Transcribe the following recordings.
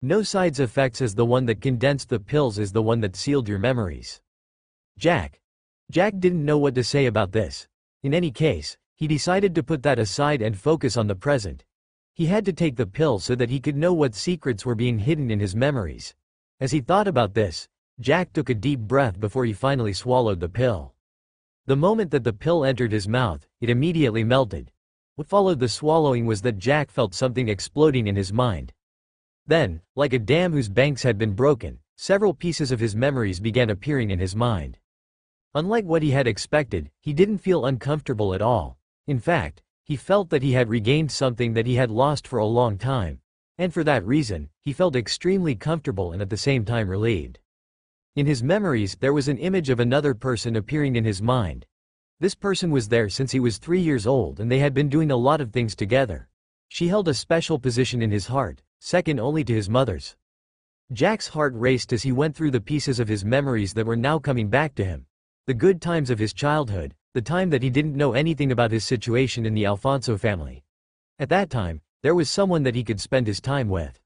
No sides effects as the one that condensed the pills is the one that sealed your memories. Jack didn't know what to say about this. In any case, he decided to put that aside and focus on the present. He had to take the pill so that he could know what secrets were being hidden in his memories. As he thought about this, Jack took a deep breath before he finally swallowed the pill. The moment that the pill entered his mouth, it immediately melted. What followed the swallowing was that Jack felt something exploding in his mind. Then, like a dam whose banks had been broken, several pieces of his memories began appearing in his mind. Unlike what he had expected, he didn't feel uncomfortable at all. In fact, he felt that he had regained something that he had lost for a long time, and for that reason, he felt extremely comfortable and at the same time relieved. In his memories, there was an image of another person appearing in his mind. This person was there since he was 3 years old and they had been doing a lot of things together. She held a special position in his heart, second only to his mother's. Jack's heart raced as he went through the pieces of his memories that were now coming back to him. The good times of his childhood, the time that he didn't know anything about his situation in the Alfonso family. At that time, there was someone that he could spend his time with.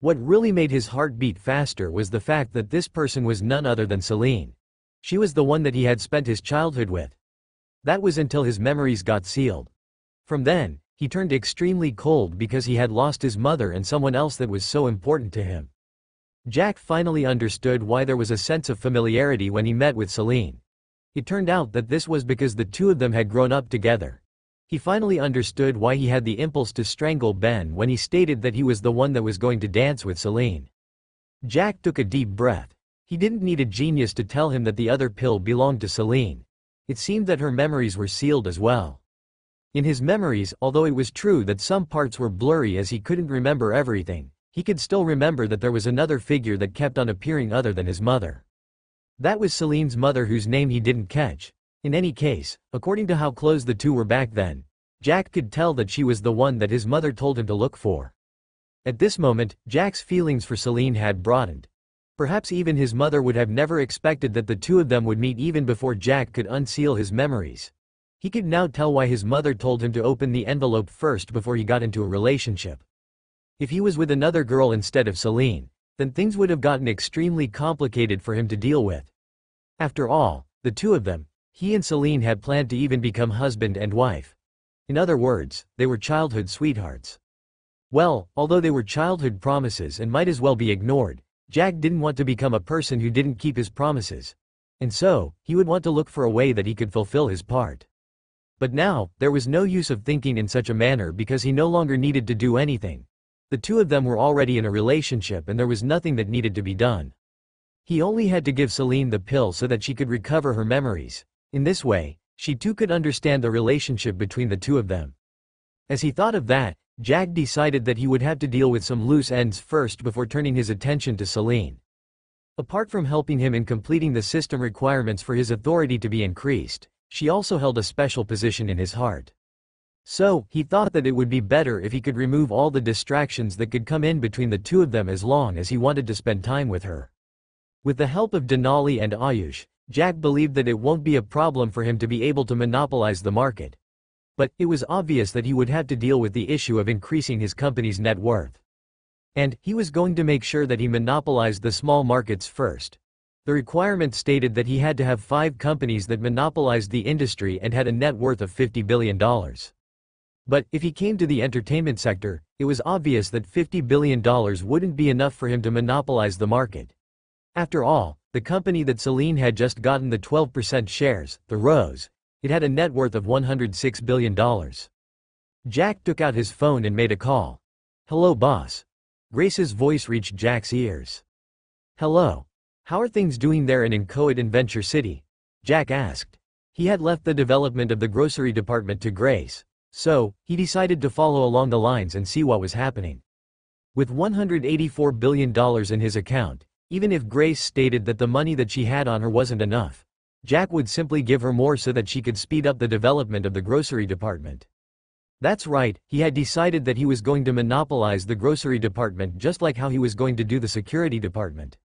What really made his heart beat faster was the fact that this person was none other than Celine. She was the one that he had spent his childhood with. That was until his memories got sealed. From then, he turned extremely cold because he had lost his mother and someone else that was so important to him. Jack finally understood why there was a sense of familiarity when he met with Celine. It turned out that this was because the two of them had grown up together. He finally understood why he had the impulse to strangle Ben when he stated that he was the one that was going to dance with Celine. Jack took a deep breath. He didn't need a genius to tell him that the other pill belonged to Celine. It seemed that her memories were sealed as well. In his memories, although it was true that some parts were blurry as he couldn't remember everything, he could still remember that there was another figure that kept on appearing other than his mother. That was Celine's mother whose name he didn't catch. In any case, according to how close the two were back then, Jack could tell that she was the one that his mother told him to look for. At this moment, Jack's feelings for Celine had broadened. Perhaps even his mother would have never expected that the two of them would meet even before Jack could unseal his memories. He could now tell why his mother told him to open the envelope first before he got into a relationship. If he was with another girl instead of Celine, then things would have gotten extremely complicated for him to deal with. After all, the two of them, he and Celine had planned to even become husband and wife. In other words, they were childhood sweethearts. Well, although they were childhood promises and might as well be ignored, Jack didn't want to become a person who didn't keep his promises. And so, he would want to look for a way that he could fulfill his part. But now, there was no use of thinking in such a manner because he no longer needed to do anything. The two of them were already in a relationship and there was nothing that needed to be done. He only had to give Celine the pill so that she could recover her memories. In this way, she too could understand the relationship between the two of them. As he thought of that, Jack decided that he would have to deal with some loose ends first before turning his attention to Celine. Apart from helping him in completing the system requirements for his authority to be increased, she also held a special position in his heart. So, he thought that it would be better if he could remove all the distractions that could come in between the two of them as long as he wanted to spend time with her. With the help of Denali and Ayush, Jack believed that it won't be a problem for him to be able to monopolize the market. But, it was obvious that he would have to deal with the issue of increasing his company's net worth. And, he was going to make sure that he monopolized the small markets first. The requirement stated that he had to have 5 companies that monopolized the industry and had a net worth of $50 billion. But, if he came to the entertainment sector, it was obvious that $50 billion wouldn't be enough for him to monopolize the market. After all, the company that Celine had just gotten the 12% shares, the Rose, it had a net worth of $106 billion. Jack took out his phone and made a call. "Hello, boss." Grace's voice reached Jack's ears. "Hello. How are things doing there in Inchoate in Venture City?" Jack asked. He had left the development of the grocery department to Grace, so, he decided to follow along the lines and see what was happening. With $184 billion in his account, even if Grace stated that the money that she had on her wasn't enough, Jack would simply give her more so that she could speed up the development of the grocery department. That's right, he had decided that he was going to monopolize the grocery department just like how he was going to do the security department.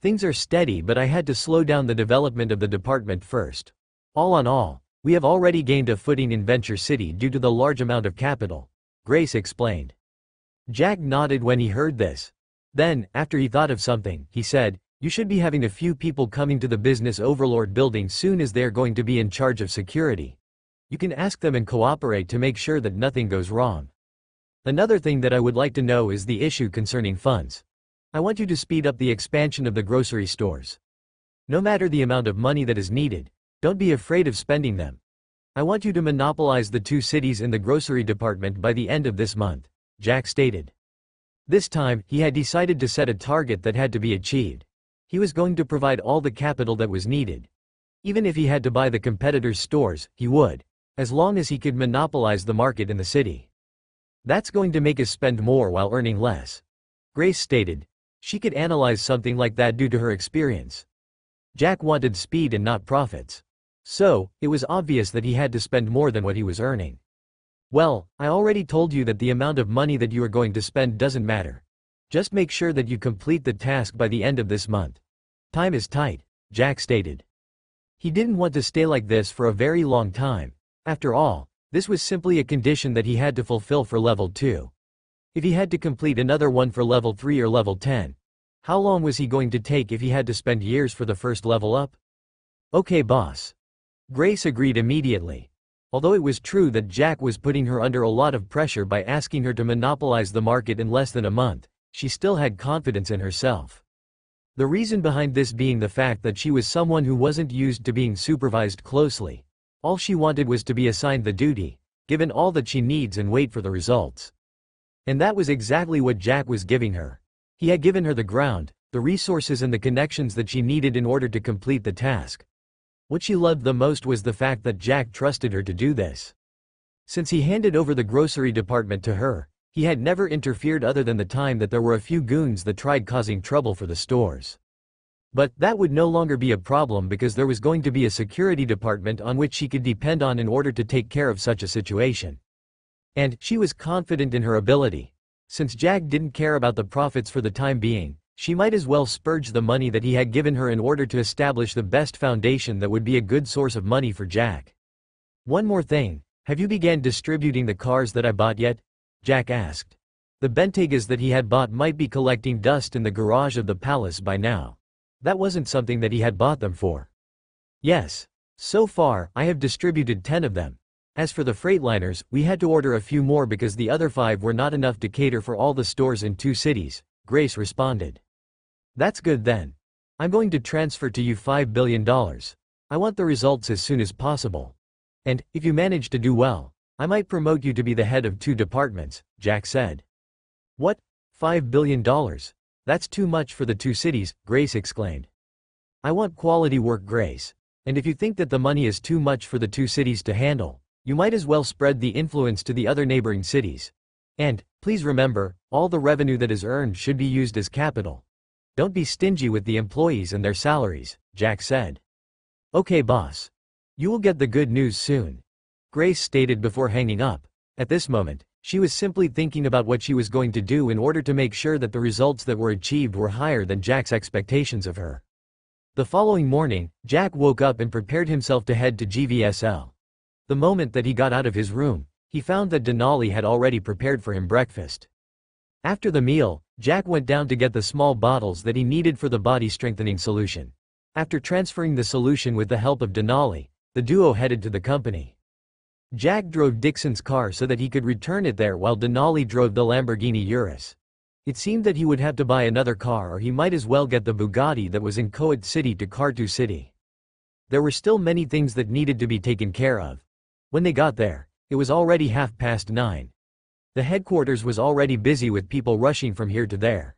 Things are steady, but I had to slow down the development of the department first. All in all, we have already gained a footing in Venture City due to the large amount of capital, Grace explained. Jack nodded when he heard this. Then, after he thought of something, he said, "You should be having a few people coming to the business overlord building soon as they are going to be in charge of security. You can ask them and cooperate to make sure that nothing goes wrong. Another thing that I would like to know is the issue concerning funds. I want you to speed up the expansion of the grocery stores. No matter the amount of money that is needed, don't be afraid of spending them. I want you to monopolize the 2 cities in the grocery department by the end of this month," Jack stated. This time, he had decided to set a target that had to be achieved. He was going to provide all the capital that was needed. Even if he had to buy the competitors' stores, he would, as long as he could monopolize the market in the city. "That's going to make us spend more while earning less," Grace stated. She could analyze something like that due to her experience. Jack wanted speed and not profits. So, it was obvious that he had to spend more than what he was earning. "Well, I already told you that the amount of money that you are going to spend doesn't matter. Just make sure that you complete the task by the end of this month. Time is tight," Jack stated. He didn't want to stay like this for a very long time. After all, this was simply a condition that he had to fulfill for level 2. If he had to complete another one for level 3 or level 10, how long was he going to take if he had to spend years for the first level up? "Okay, boss." Grace agreed immediately. Although it was true that Jack was putting her under a lot of pressure by asking her to monopolize the market in less than a month, she still had confidence in herself. The reason behind this being the fact that she was someone who wasn't used to being supervised closely. All she wanted was to be assigned the duty, given all that she needs and wait for the results. And that was exactly what Jack was giving her. He had given her the ground, the resources and the connections that she needed in order to complete the task. What she loved the most was the fact that Jack trusted her to do this. Since he handed over the grocery department to her, he had never interfered other than the time that there were a few goons that tried causing trouble for the stores. But that would no longer be a problem because there was going to be a security department on which she could depend on in order to take care of such a situation. And she was confident in her ability. Since Jack didn't care about the profits for the time being, she might as well spurge the money that he had given her in order to establish the best foundation that would be a good source of money for Jack. "One more thing, have you began distributing the cars that I bought yet?" Jack asked. The Bentegas that he had bought might be collecting dust in the garage of the palace by now. That wasn't something that he had bought them for. "Yes. So far, I have distributed 10 of them. As for the Freightliners, we had to order a few more because the other 5 were not enough to cater for all the stores in 2 cities, Grace responded. "That's good then. I'm going to transfer to you $5 billion. I want the results as soon as possible. And, if you manage to do well, I might promote you to be the head of 2 departments, Jack said. "What? $5 billion? That's too much for the 2 cities, Grace exclaimed. "I want quality work, Grace. And if you think that the money is too much for the 2 cities to handle, you might as well spread the influence to the other neighboring cities. And, please remember, all the revenue that is earned should be used as capital. Don't be stingy with the employees and their salaries," Jack said. "Okay, boss. You will get the good news soon," Grace stated before hanging up. At this moment, she was simply thinking about what she was going to do in order to make sure that the results that were achieved were higher than Jack's expectations of her. The following morning, Jack woke up and prepared himself to head to GVSL. The moment that he got out of his room, he found that Denali had already prepared for him breakfast. After the meal, Jack went down to get the small bottles that he needed for the body strengthening solution. After transferring the solution with the help of Denali, the duo headed to the company. Jack drove Dixon's car so that he could return it there while Denali drove the Lamborghini Urus. It seemed that he would have to buy another car or he might as well get the Bugatti that was in Coat City to Cartu City. There were still many things that needed to be taken care of. When they got there, it was already 9:30. The headquarters was already busy with people rushing from here to there.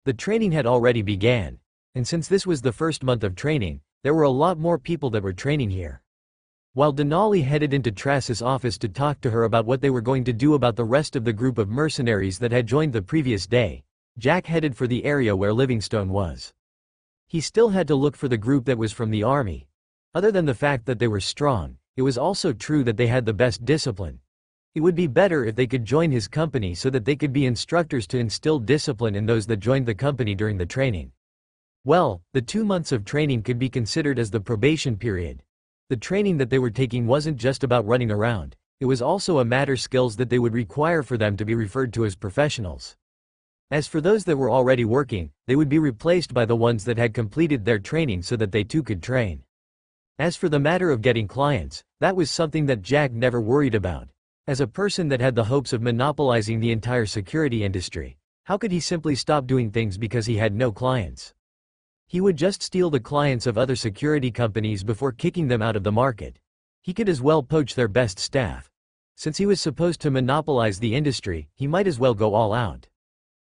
The training had already began, and since this was the first month of training, there were a lot more people that were training here. While Denali headed into Trass's office to talk to her about what they were going to do about the rest of the group of mercenaries that had joined the previous day, Jack headed for the area where Livingstone was. He still had to look for the group that was from the army. Other than the fact that they were strong, it was also true that they had the best discipline. It would be better if they could join his company so that they could be instructors to instill discipline in those that joined the company during the training. Well, the 2 months of training could be considered as the probation period. The training that they were taking wasn't just about running around, it was also a matter skills that they would require for them to be referred to as professionals. As for those that were already working, they would be replaced by the ones that had completed their training so that they too could train. As for the matter of getting clients, that was something that Jack never worried about. As a person that had the hopes of monopolizing the entire security industry, how could he simply stop doing things because he had no clients? He would just steal the clients of other security companies before kicking them out of the market. He could as well poach their best staff. Since he was supposed to monopolize the industry, he might as well go all out.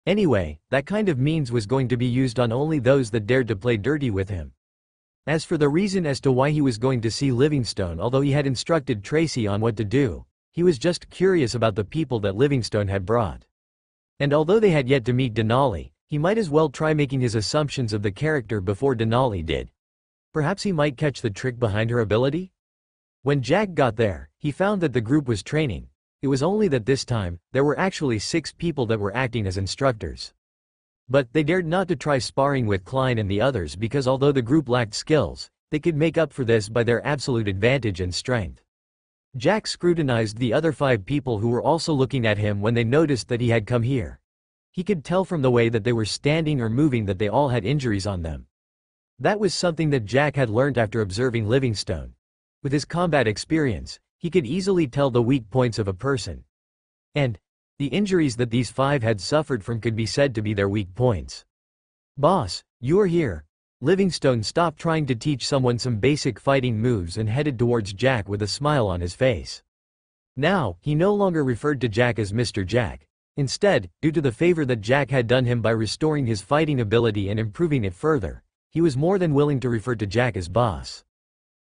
Anyway, that kind of means was going to be used on only those that dared to play dirty with him. As for the reason as to why he was going to see Livingstone, although he had instructed Tracy on what to do, he was just curious about the people that Livingstone had brought. And although they had yet to meet Denali, he might as well try making his assumptions of the character before Denali did. Perhaps he might catch the trick behind her ability? When Jack got there, he found that the group was training. It was only that this time, there were actually 6 people that were acting as instructors. But they dared not to try sparring with Klein and the others because although the group lacked skills, they could make up for this by their absolute advantage and strength. Jack scrutinized the other 5 people who were also looking at him when they noticed that he had come here. He could tell from the way that they were standing or moving that they all had injuries on them. That was something that Jack had learned after observing Livingstone. With his combat experience, he could easily tell the weak points of a person. And the injuries that these 5 had suffered from could be said to be their weak points. "Boss, you're here." Livingstone stopped trying to teach someone some basic fighting moves and headed towards Jack with a smile on his face. Now, he no longer referred to Jack as Mr. Jack. Instead, due to the favor that Jack had done him by restoring his fighting ability and improving it further, he was more than willing to refer to Jack as boss.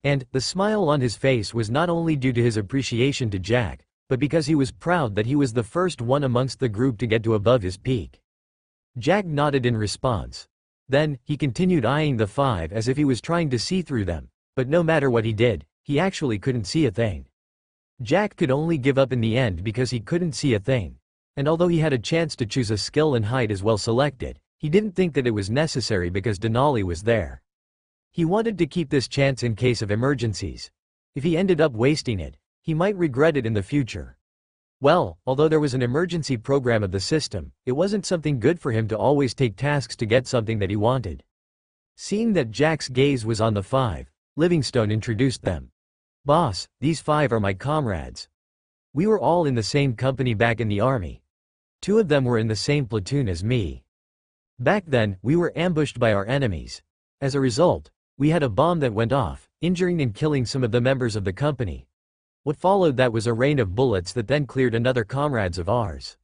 And the smile on his face was not only due to his appreciation to Jack, but because he was proud that he was the first one amongst the group to get to above his peak. Jack nodded in response. Then, he continued eyeing the 5 as if he was trying to see through them, but no matter what he did, he actually couldn't see a thing. Jack could only give up in the end because he couldn't see a thing. And although he had a chance to choose a skill and height as well selected, he didn't think that it was necessary because Denali was there. He wanted to keep this chance in case of emergencies. If he ended up wasting it, he might regret it in the future. Well, although there was an emergency program of the system, it wasn't something good for him to always take tasks to get something that he wanted. Seeing that Jack's gaze was on the 5, Livingstone introduced them. "Boss, these 5 are my comrades. We were all in the same company back in the army. 2 of them were in the same platoon as me. Back then, we were ambushed by our enemies. As a result, we had a bomb that went off, injuring and killing some of the members of the company. What followed that was a rain of bullets that then cleared another comrades of ours.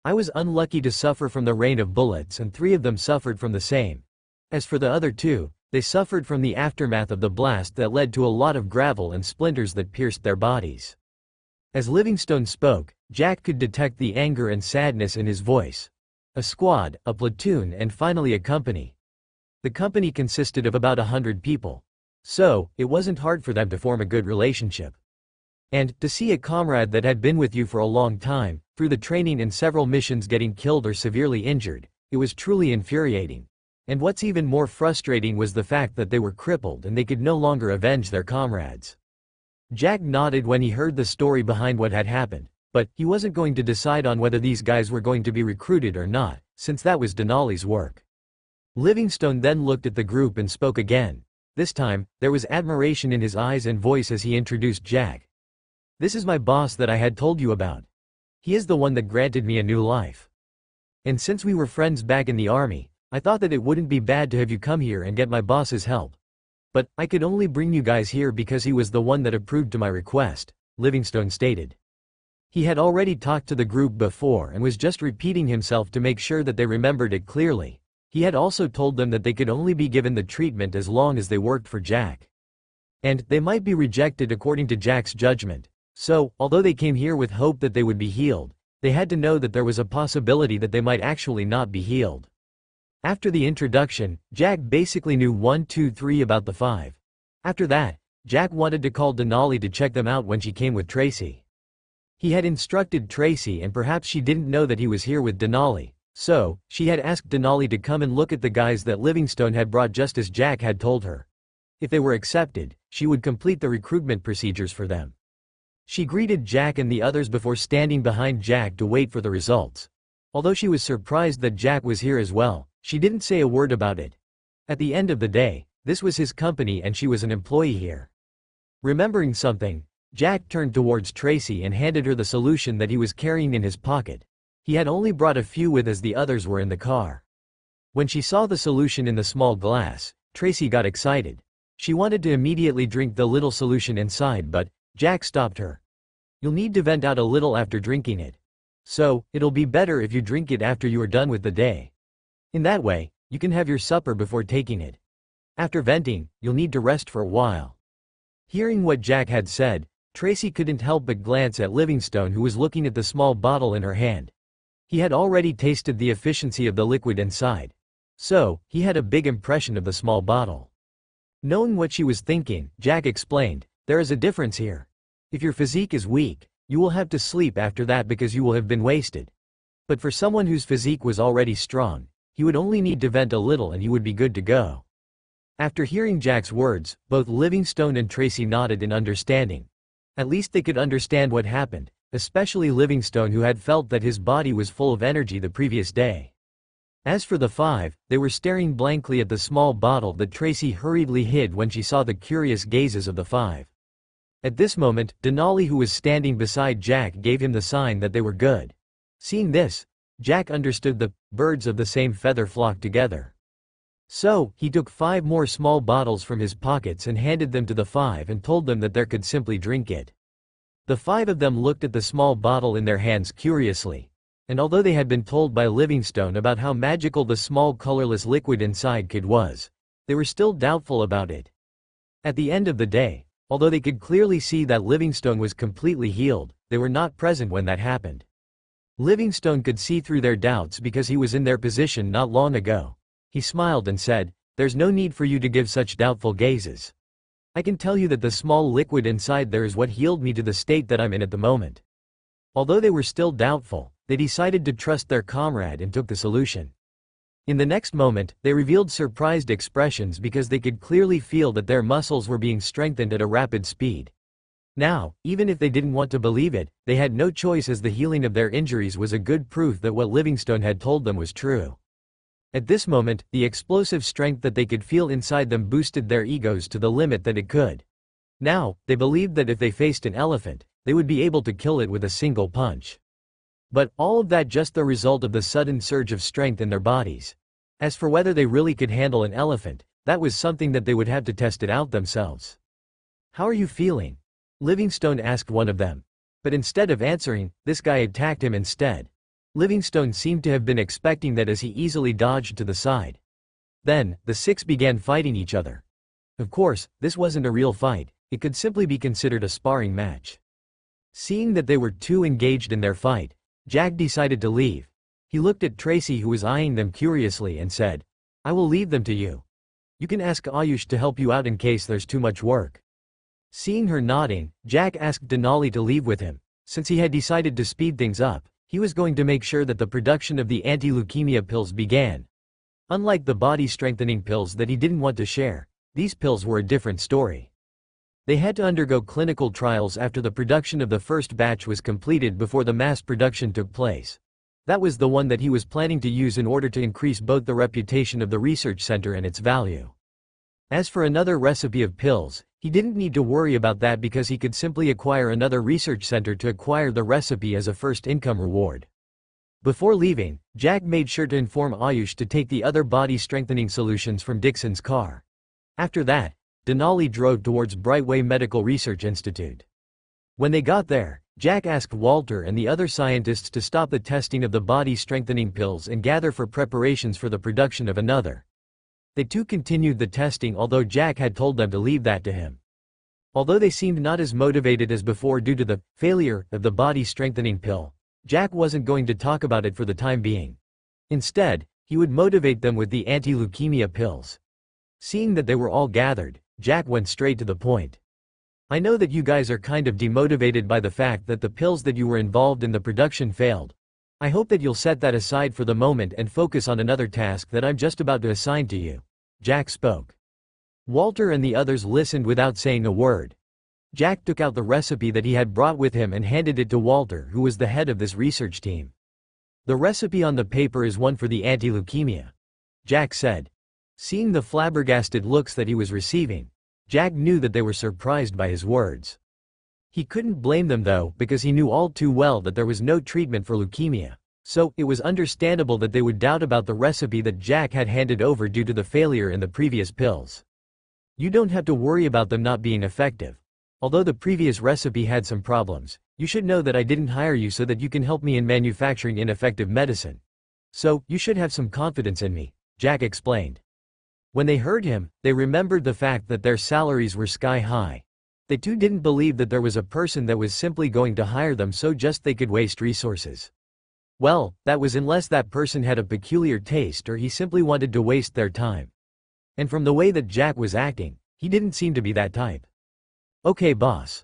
I was unlucky to suffer from the rain of bullets and 3 of them suffered from the same. As for the other 2, they suffered from the aftermath of the blast that led to a lot of gravel and splinters that pierced their bodies." As Livingstone spoke, Jack could detect the anger and sadness in his voice. A squad, a platoon and finally a company. The company consisted of about 100 people. So, it wasn't hard for them to form a good relationship. And, to see a comrade that had been with you for a long time, through the training and several missions getting killed or severely injured, it was truly infuriating. And what's even more frustrating was the fact that they were crippled and they could no longer avenge their comrades. Jack nodded when he heard the story behind what had happened, but he wasn't going to decide on whether these guys were going to be recruited or not, since that was Denali's work. Livingstone then looked at the group and spoke again. This time, there was admiration in his eyes and voice as he introduced Jack. "This is my boss that I had told you about. He is the one that granted me a new life. And since we were friends back in the army, I thought that it wouldn't be bad to have you come here and get my boss's help. But I could only bring you guys here because he was the one that approved to my request," Livingstone stated. He had already talked to the group before and was just repeating himself to make sure that they remembered it clearly. He had also told them that they could only be given the treatment as long as they worked for Jack. And they might be rejected according to Jack's judgment. So, although they came here with hope that they would be healed, they had to know that there was a possibility that they might actually not be healed. After the introduction, Jack basically knew 1, 2, 3 about the 5. After that, Jack wanted to call Denali to check them out when she came with Tracy. He had instructed Tracy and perhaps she didn't know that he was here with Denali, so, she had asked Denali to come and look at the guys that Livingstone had brought just as Jack had told her. If they were accepted, she would complete the recruitment procedures for them. She greeted Jack and the others before standing behind Jack to wait for the results. Although she was surprised that Jack was here as well, she didn't say a word about it. At the end of the day, this was his company and she was an employee here. Remembering something, Jack turned towards Tracy and handed her the solution that he was carrying in his pocket. He had only brought a few with as the others were in the car. When she saw the solution in the small glass, Tracy got excited. She wanted to immediately drink the little solution inside, but Jack stopped her. You'll need to vent out a little after drinking it. So, it'll be better if you drink it after you are done with the day. In that way, you can have your supper before taking it. After venting, you'll need to rest for a while. Hearing what Jack had said, Tracy couldn't help but glance at Livingstone, who was looking at the small bottle in her hand. He had already tasted the efficiency of the liquid inside. So, he had a big impression of the small bottle. Knowing what she was thinking, Jack explained, there is a difference here. If your physique is weak, you will have to sleep after that because you will have been wasted. But for someone whose physique was already strong, he would only need to vent a little and he would be good to go. After hearing Jack's words, both Livingstone and Tracy nodded in understanding. At least they could understand what happened, especially Livingstone, who had felt that his body was full of energy the previous day. As for the five, they were staring blankly at the small bottle that Tracy hurriedly hid when she saw the curious gazes of the five. At this moment, Denali, who was standing beside Jack, gave him the sign that they were good. Seeing this, Jack understood the birds of the same feather flock together. So, he took 5 more small bottles from his pockets and handed them to the 5 and told them that they could simply drink it. The 5 of them looked at the small bottle in their hands curiously. And although they had been told by Livingstone about how magical the small colorless liquid inside was, they were still doubtful about it. At the end of the day, although they could clearly see that Livingstone was completely healed, they were not present when that happened. Livingstone could see through their doubts because he was in their position not long ago. He smiled and said, "There's no need for you to give such doubtful gazes. I can tell you that the small liquid inside there is what healed me to the state that I'm in at the moment." Although they were still doubtful, they decided to trust their comrade and took the solution. In the next moment, they revealed surprised expressions because they could clearly feel that their muscles were being strengthened at a rapid speed. Now, even if they didn't want to believe it, they had no choice, as the healing of their injuries was a good proof that what Livingstone had told them was true. At this moment, the explosive strength that they could feel inside them boosted their egos to the limit that it could. Now, they believed that if they faced an elephant, they would be able to kill it with a single punch. But all of that just the result of the sudden surge of strength in their bodies. As for whether they really could handle an elephant, that was something that they would have to test it out themselves. "How are you feeling?" Livingstone asked one of them. But instead of answering, this guy attacked him instead. Livingstone seemed to have been expecting that as he easily dodged to the side. Then, the 6 began fighting each other. Of course, this wasn't a real fight, it could simply be considered a sparring match. Seeing that they were too engaged in their fight, Jack decided to leave. He looked at Tracy, who was eyeing them curiously, and said, "I will leave them to you. You can ask Ayush to help you out in case there's too much work." Seeing her nodding, Jack asked Denali to leave with him. Since he had decided to speed things up, he was going to make sure that the production of the anti-leukemia pills began. Unlike the body-strengthening pills that he didn't want to share, these pills were a different story. They had to undergo clinical trials after the production of the first batch was completed before the mass production took place. That was the one that he was planning to use in order to increase both the reputation of the research center and its value. As for another recipe of pills, he didn't need to worry about that because he could simply acquire another research center to acquire the recipe as a first income reward. Before leaving, Jack made sure to inform Ayush to take the other body-strengthening solutions from Dixon's car. After that, Denali drove towards Brightway Medical Research Institute. When they got there, Jack asked Walter and the other scientists to stop the testing of the body-strengthening pills and gather for preparations for the production of another. They too continued the testing, although Jack had told them to leave that to him. Although they seemed not as motivated as before due to the failure of the body-strengthening pill, Jack wasn't going to talk about it for the time being. Instead, he would motivate them with the anti-leukemia pills. Seeing that they were all gathered, Jack went straight to the point. "I know that you guys are kind of demotivated by the fact that the pills that you were involved in the production failed. I hope that you'll set that aside for the moment and focus on another task that I'm just about to assign to you," Jack spoke. Walter and the others listened without saying a word. Jack took out the recipe that he had brought with him and handed it to Walter, who was the head of this research team. The recipe on the paper is one for the anti-leukemia, Jack said. Seeing the flabbergasted looks that he was receiving, Jack knew that they were surprised by his words. He couldn't blame them though, because he knew all too well that there was no treatment for leukemia. So, it was understandable that they would doubt about the recipe that Jack had handed over due to the failure in the previous pills. You don't have to worry about them not being effective. Although the previous recipe had some problems, you should know that I didn't hire you so that you can help me in manufacturing ineffective medicine. So, you should have some confidence in me, Jack explained. When they heard him, they remembered the fact that their salaries were sky high. They too didn't believe that there was a person that was simply going to hire them so just they could waste resources. Well, that was unless that person had a peculiar taste or he simply wanted to waste their time. And from the way that Jack was acting, he didn't seem to be that type. Okay, boss.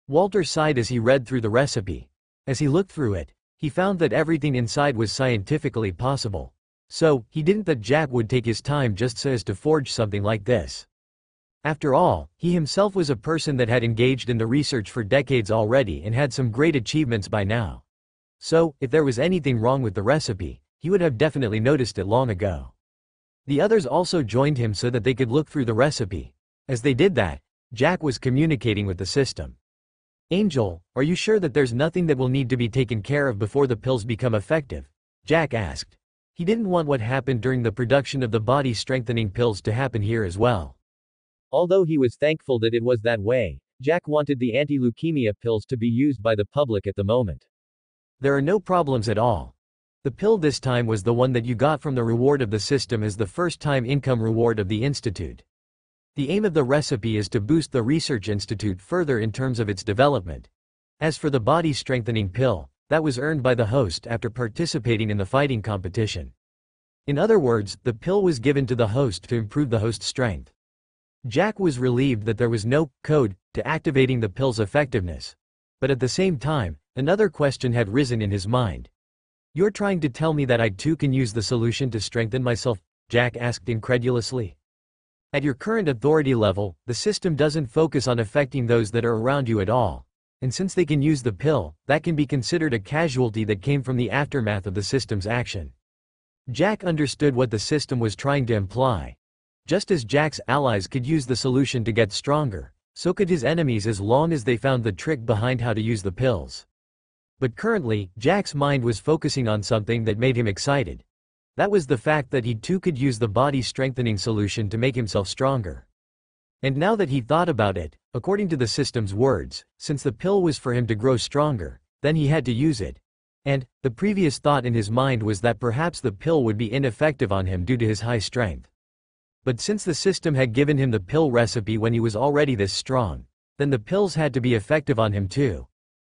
Walter sighed as he read through the recipe. As he looked through it, he found that everything inside was scientifically possible. So, he didn't that Jack would take his time just so as to forge something like this. After all, he himself was a person that had engaged in the research for decades already and had some great achievements by now. So, if there was anything wrong with the recipe, he would have definitely noticed it long ago. The others also joined him so that they could look through the recipe. As they did that, Jack was communicating with the system. Angel, are you sure that there's nothing that will need to be taken care of before the pills become effective? Jack asked. He didn't want what happened during the production of the body-strengthening pills to happen here as well. Although he was thankful that it was that way, Jack wanted the anti-leukemia pills to be used by the public at the moment. There are no problems at all. The pill this time was the one that you got from the reward of the system as the first-time income reward of the institute. The aim of the recipe is to boost the research institute further in terms of its development. As for the body-strengthening pill, that was earned by the host after participating in the fighting competition. In other words, the pill was given to the host to improve the host's strength. Jack was relieved that there was no code to activating the pill's effectiveness. But at the same time, another question had risen in his mind. You're trying to tell me that I too can use the solution to strengthen myself? Jack asked incredulously. At your current authority level, the system doesn't focus on affecting those that are around you at all. And since they can use the pill, that can be considered a casualty that came from the aftermath of the system's action. Jack understood what the system was trying to imply. Just as Jack's allies could use the solution to get stronger, so could his enemies as long as they found the trick behind how to use the pills. But currently, Jack's mind was focusing on something that made him excited. That was the fact that he too could use the body-strengthening solution to make himself stronger. And now that he thought about it, according to the system's words, since the pill was for him to grow stronger, then he had to use it. And, the previous thought in his mind was that perhaps the pill would be ineffective on him due to his high strength. But since the system had given him the pill recipe when he was already this strong, then the pills had to be effective on him too.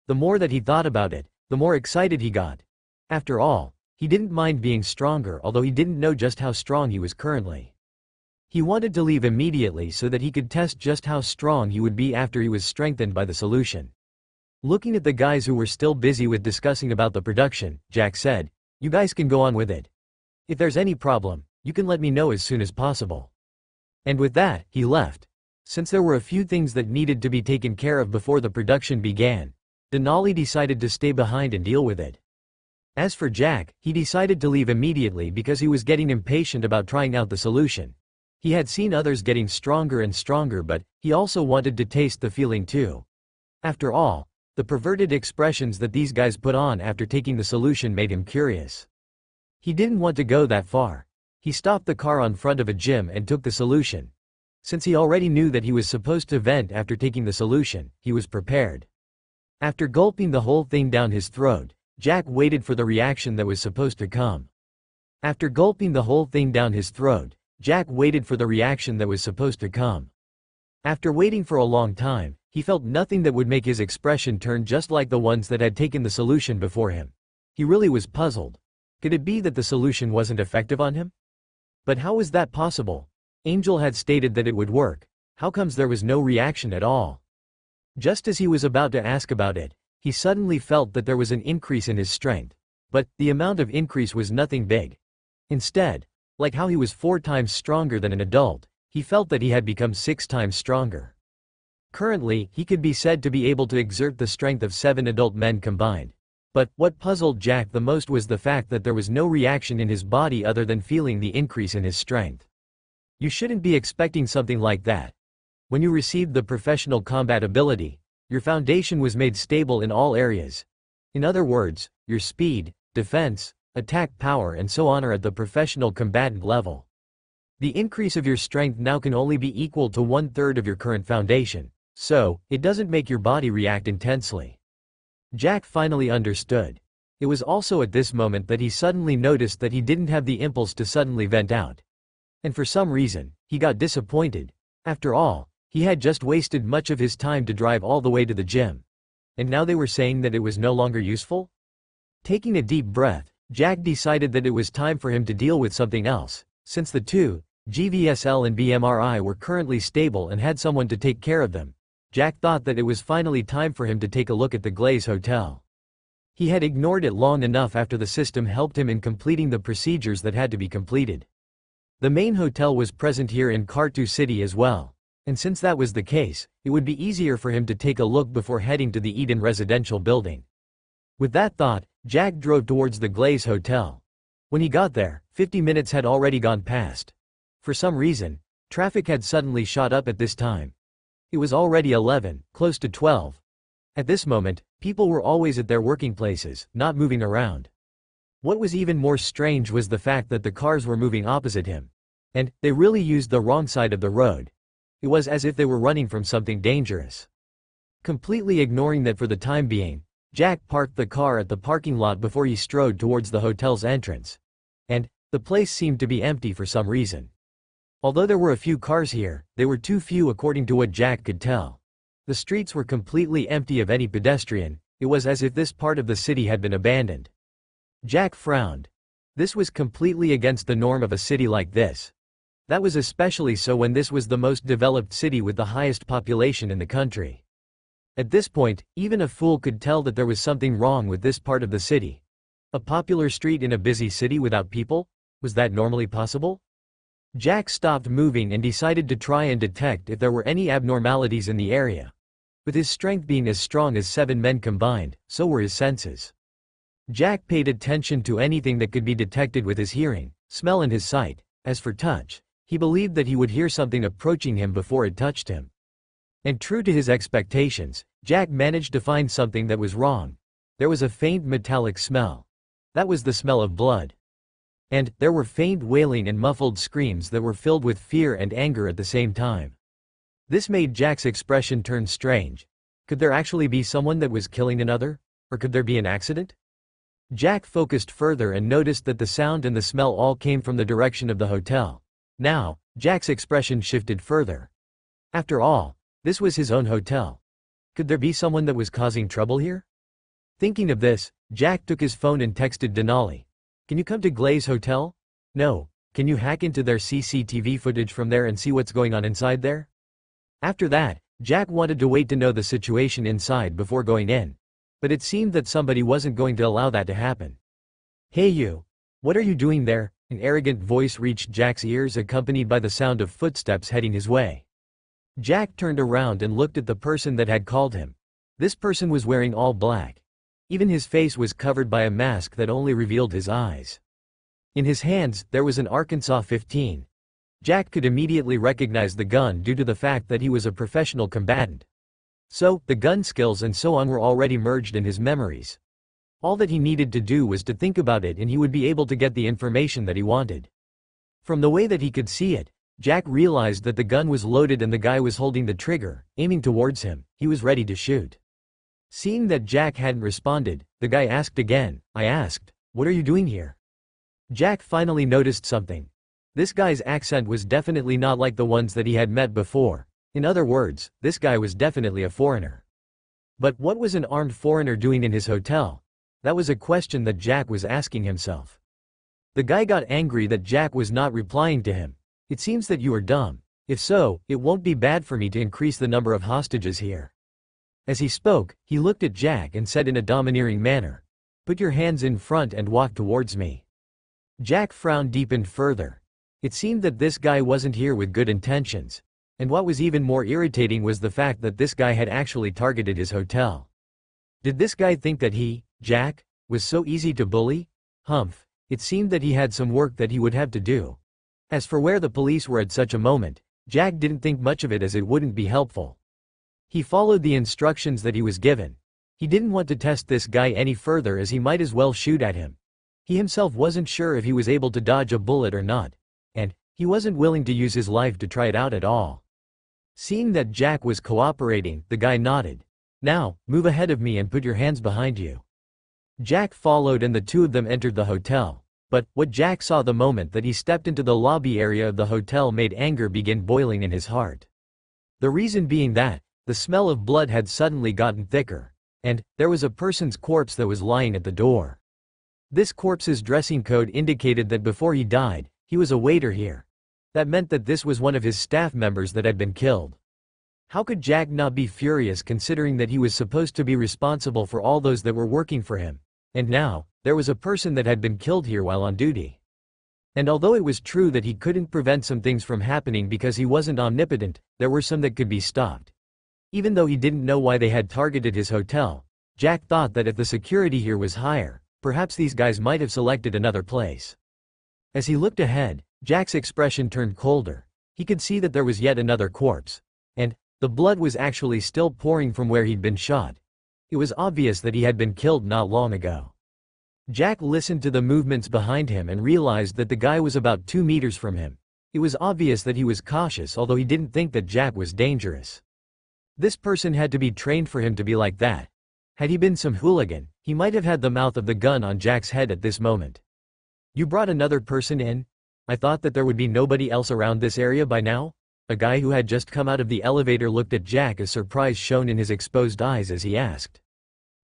The more that he thought about it, the more excited he got. After all, he didn't mind being stronger, although he didn't know just how strong he was currently. He wanted to leave immediately so that he could test just how strong he would be after he was strengthened by the solution. Looking at the guys who were still busy with discussing about the production, Jack said, "You guys can go on with it. If there's any problem, you can let me know as soon as possible." And with that, he left. Since there were a few things that needed to be taken care of before the production began, Denali decided to stay behind and deal with it. As for Jack, he decided to leave immediately because he was getting impatient about trying out the solution. He had seen others getting stronger and stronger, but he also wanted to taste the feeling too. After all, the perverted expressions that these guys put on after taking the solution made him curious. He didn't want to go that far. He stopped the car in front of a gym and took the solution. Since he already knew that he was supposed to vent after taking the solution, he was prepared. After gulping the whole thing down his throat, Jack waited for the reaction that was supposed to come. After gulping the whole thing down his throat, Jack waited for the reaction that was supposed to come. After waiting for a long time, he felt nothing that would make his expression turn just like the ones that had taken the solution before him. He really was puzzled. Could it be that the solution wasn't effective on him? But how was that possible? Angel had stated that it would work. How comes there was no reaction at all? Just as he was about to ask about it, he suddenly felt that there was an increase in his strength. But, the amount of increase was nothing big. Instead, like how he was 4 times stronger than an adult, he felt that he had become 6 times stronger. Currently, he could be said to be able to exert the strength of 7 adult men combined. But what puzzled Jack the most was the fact that there was no reaction in his body other than feeling the increase in his strength. You shouldn't be expecting something like that. When you received the professional combat ability, your foundation was made stable in all areas. In other words, your speed, defense, attack power and so on are at the professional combatant level. The increase of your strength now can only be equal to 1/3 of your current foundation, so it doesn't make your body react intensely. Jack finally understood. It was also at this moment that he suddenly noticed that he didn't have the impulse to suddenly vent out. And for some reason, he got disappointed. After all, he had just wasted much of his time to drive all the way to the gym. And now they were saying that it was no longer useful? Taking a deep breath, Jack decided that it was time for him to deal with something else, since the two, GVSL and BMRI, were currently stable and had someone to take care of them. Jack thought that it was finally time for him to take a look at the Glaze Hotel. He had ignored it long enough after the system helped him in completing the procedures that had to be completed. The main hotel was present here in Kartu City as well, and since that was the case, it would be easier for him to take a look before heading to the Eden residential building. With that thought, Jack drove towards the Glaze Hotel. When he got there, 50 minutes had already gone past. For some reason, traffic had suddenly shot up at this time. It was already 11, close to 12. At this moment, people were always at their working places, not moving around. What was even more strange was the fact that the cars were moving opposite him. And they really used the wrong side of the road. It was as if they were running from something dangerous. Completely ignoring that for the time being, Jack parked the car at the parking lot before he strode towards the hotel's entrance. And the place seemed to be empty for some reason. Although there were a few cars here, they were too few according to what Jack could tell. The streets were completely empty of any pedestrian. It was as if this part of the city had been abandoned. Jack frowned. This was completely against the norm of a city like this. That was especially so when this was the most developed city with the highest population in the country. At this point, even a fool could tell that there was something wrong with this part of the city. A popular street in a busy city without people? Was that normally possible? Jack stopped moving and decided to try and detect if there were any abnormalities in the area. With his strength being as strong as 7 men combined, so were his senses. Jack paid attention to anything that could be detected with his hearing, smell and his sight. As for touch, he believed that he would hear something approaching him before it touched him. And true to his expectations, Jack managed to find something that was wrong. There was a faint metallic smell. That was the smell of blood. And there were faint wailing and muffled screams that were filled with fear and anger at the same time. This made Jack's expression turn strange. Could there actually be someone that was killing another? Or could there be an accident? Jack focused further and noticed that the sound and the smell all came from the direction of the hotel. Now, Jack's expression shifted further. After all, this was his own hotel. Could there be someone that was causing trouble here? Thinking of this, Jack took his phone and texted Denali. Can you come to Glaze Hotel? No. Can you hack into their CCTV footage from there and see what's going on inside there? After that, Jack wanted to wait to know the situation inside before going in. But it seemed that somebody wasn't going to allow that to happen. Hey you! What are you doing there? An arrogant voice reached Jack's ears, accompanied by the sound of footsteps heading his way. Jack turned around and looked at the person that had called him. This person was wearing all black. Even his face was covered by a mask that only revealed his eyes. In his hands, there was an Arkansas 15. Jack could immediately recognize the gun due to the fact that he was a professional combatant. So, the gun skills and so on were already merged in his memories. All that he needed to do was to think about it and he would be able to get the information that he wanted. From the way that he could see it, Jack realized that the gun was loaded and the guy was holding the trigger, aiming towards him. He was ready to shoot. Seeing that Jack hadn't responded, the guy asked again. I asked, "What are you doing here?" Jack finally noticed something. This guy's accent was definitely not like the ones that he had met before. In other words, this guy was definitely a foreigner. But what was an armed foreigner doing in his hotel? That was a question that Jack was asking himself. The guy got angry that Jack was not replying to him. It seems that you are dumb. If so, it won't be bad for me to increase the number of hostages here. As he spoke, he looked at Jack and said in a domineering manner, "Put your hands in front and walk towards me." Jack frowned deepened further. It seemed that this guy wasn't here with good intentions. And what was even more irritating was the fact that this guy had actually targeted his hotel. Did this guy think that he, Jack, was so easy to bully? Humph, it seemed that he had some work that he would have to do. As for where the police were at such a moment, Jack didn't think much of it as it wouldn't be helpful. He followed the instructions that he was given. He didn't want to test this guy any further as he might as well shoot at him. He himself wasn't sure if he was able to dodge a bullet or not, and he wasn't willing to use his life to try it out at all. Seeing that Jack was cooperating, the guy nodded. Now, move ahead of me and put your hands behind you. Jack followed and the two of them entered the hotel. But what Jack saw the moment that he stepped into the lobby area of the hotel made anger begin boiling in his heart. The reason being that the smell of blood had suddenly gotten thicker, and there was a person's corpse that was lying at the door. This corpse's dressing code indicated that before he died, he was a waiter here. That meant that this was one of his staff members that had been killed. How could Jack not be furious considering that he was supposed to be responsible for all those that were working for him? And now, there was a person that had been killed here while on duty. And although it was true that he couldn't prevent some things from happening because he wasn't omnipotent, there were some that could be stopped. Even though he didn't know why they had targeted his hotel, Jack thought that if the security here was higher, perhaps these guys might have selected another place. As he looked ahead, Jack's expression turned colder. He could see that there was yet another corpse. And the blood was actually still pouring from where he'd been shot. It was obvious that he had been killed not long ago. Jack listened to the movements behind him and realized that the guy was about 2 meters from him. It was obvious that he was cautious, although he didn't think that Jack was dangerous. This person had to be trained for him to be like that. Had he been some hooligan, he might have had the mouth of the gun on Jack's head at this moment. You brought another person in? I thought that there would be nobody else around this area by now? A guy who had just come out of the elevator looked at Jack as surprise shone in his exposed eyes as he asked.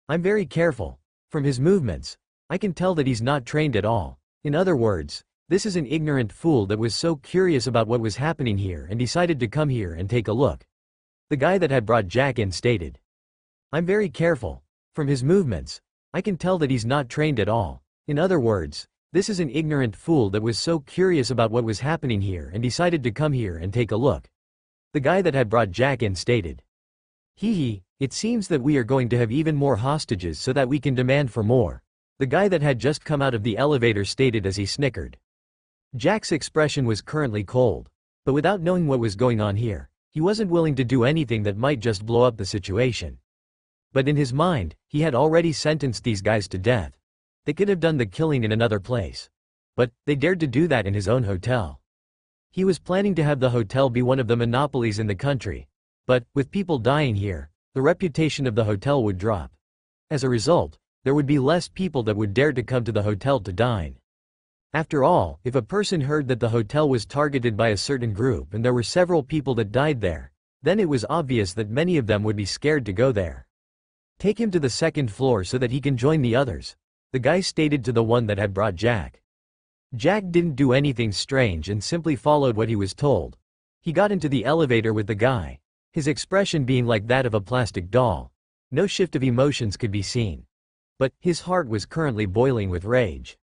I'm very careful. From his movements, I can tell that he's not trained at all. In other words, this is an ignorant fool that was so curious about what was happening here and decided to come here and take a look. The guy that had brought Jack in stated. I'm very careful. From his movements, I can tell that he's not trained at all. In other words, this is an ignorant fool that was so curious about what was happening here and decided to come here and take a look. The guy that had brought Jack in stated. It seems that we are going to have even more hostages so that we can demand for more. The guy that had just come out of the elevator stated as he snickered. Jack's expression was currently cold, but without knowing what was going on here, he wasn't willing to do anything that might just blow up the situation. But in his mind, he had already sentenced these guys to death. They could have done the killing in another place. But they dared to do that in his own hotel. He was planning to have the hotel be one of the monopolies in the country. But, with people dying here, the reputation of the hotel would drop. As a result, there would be less people that would dare to come to the hotel to dine. After all, if a person heard that the hotel was targeted by a certain group and there were several people that died there, then it was obvious that many of them would be scared to go there. Take him to the second floor so that he can join the others, the guy stated to the one that had brought Jack. Jack didn't do anything strange and simply followed what he was told. He got into the elevator with the guy, his expression being like that of a plastic doll. No shift of emotions could be seen. But his heart was currently boiling with rage.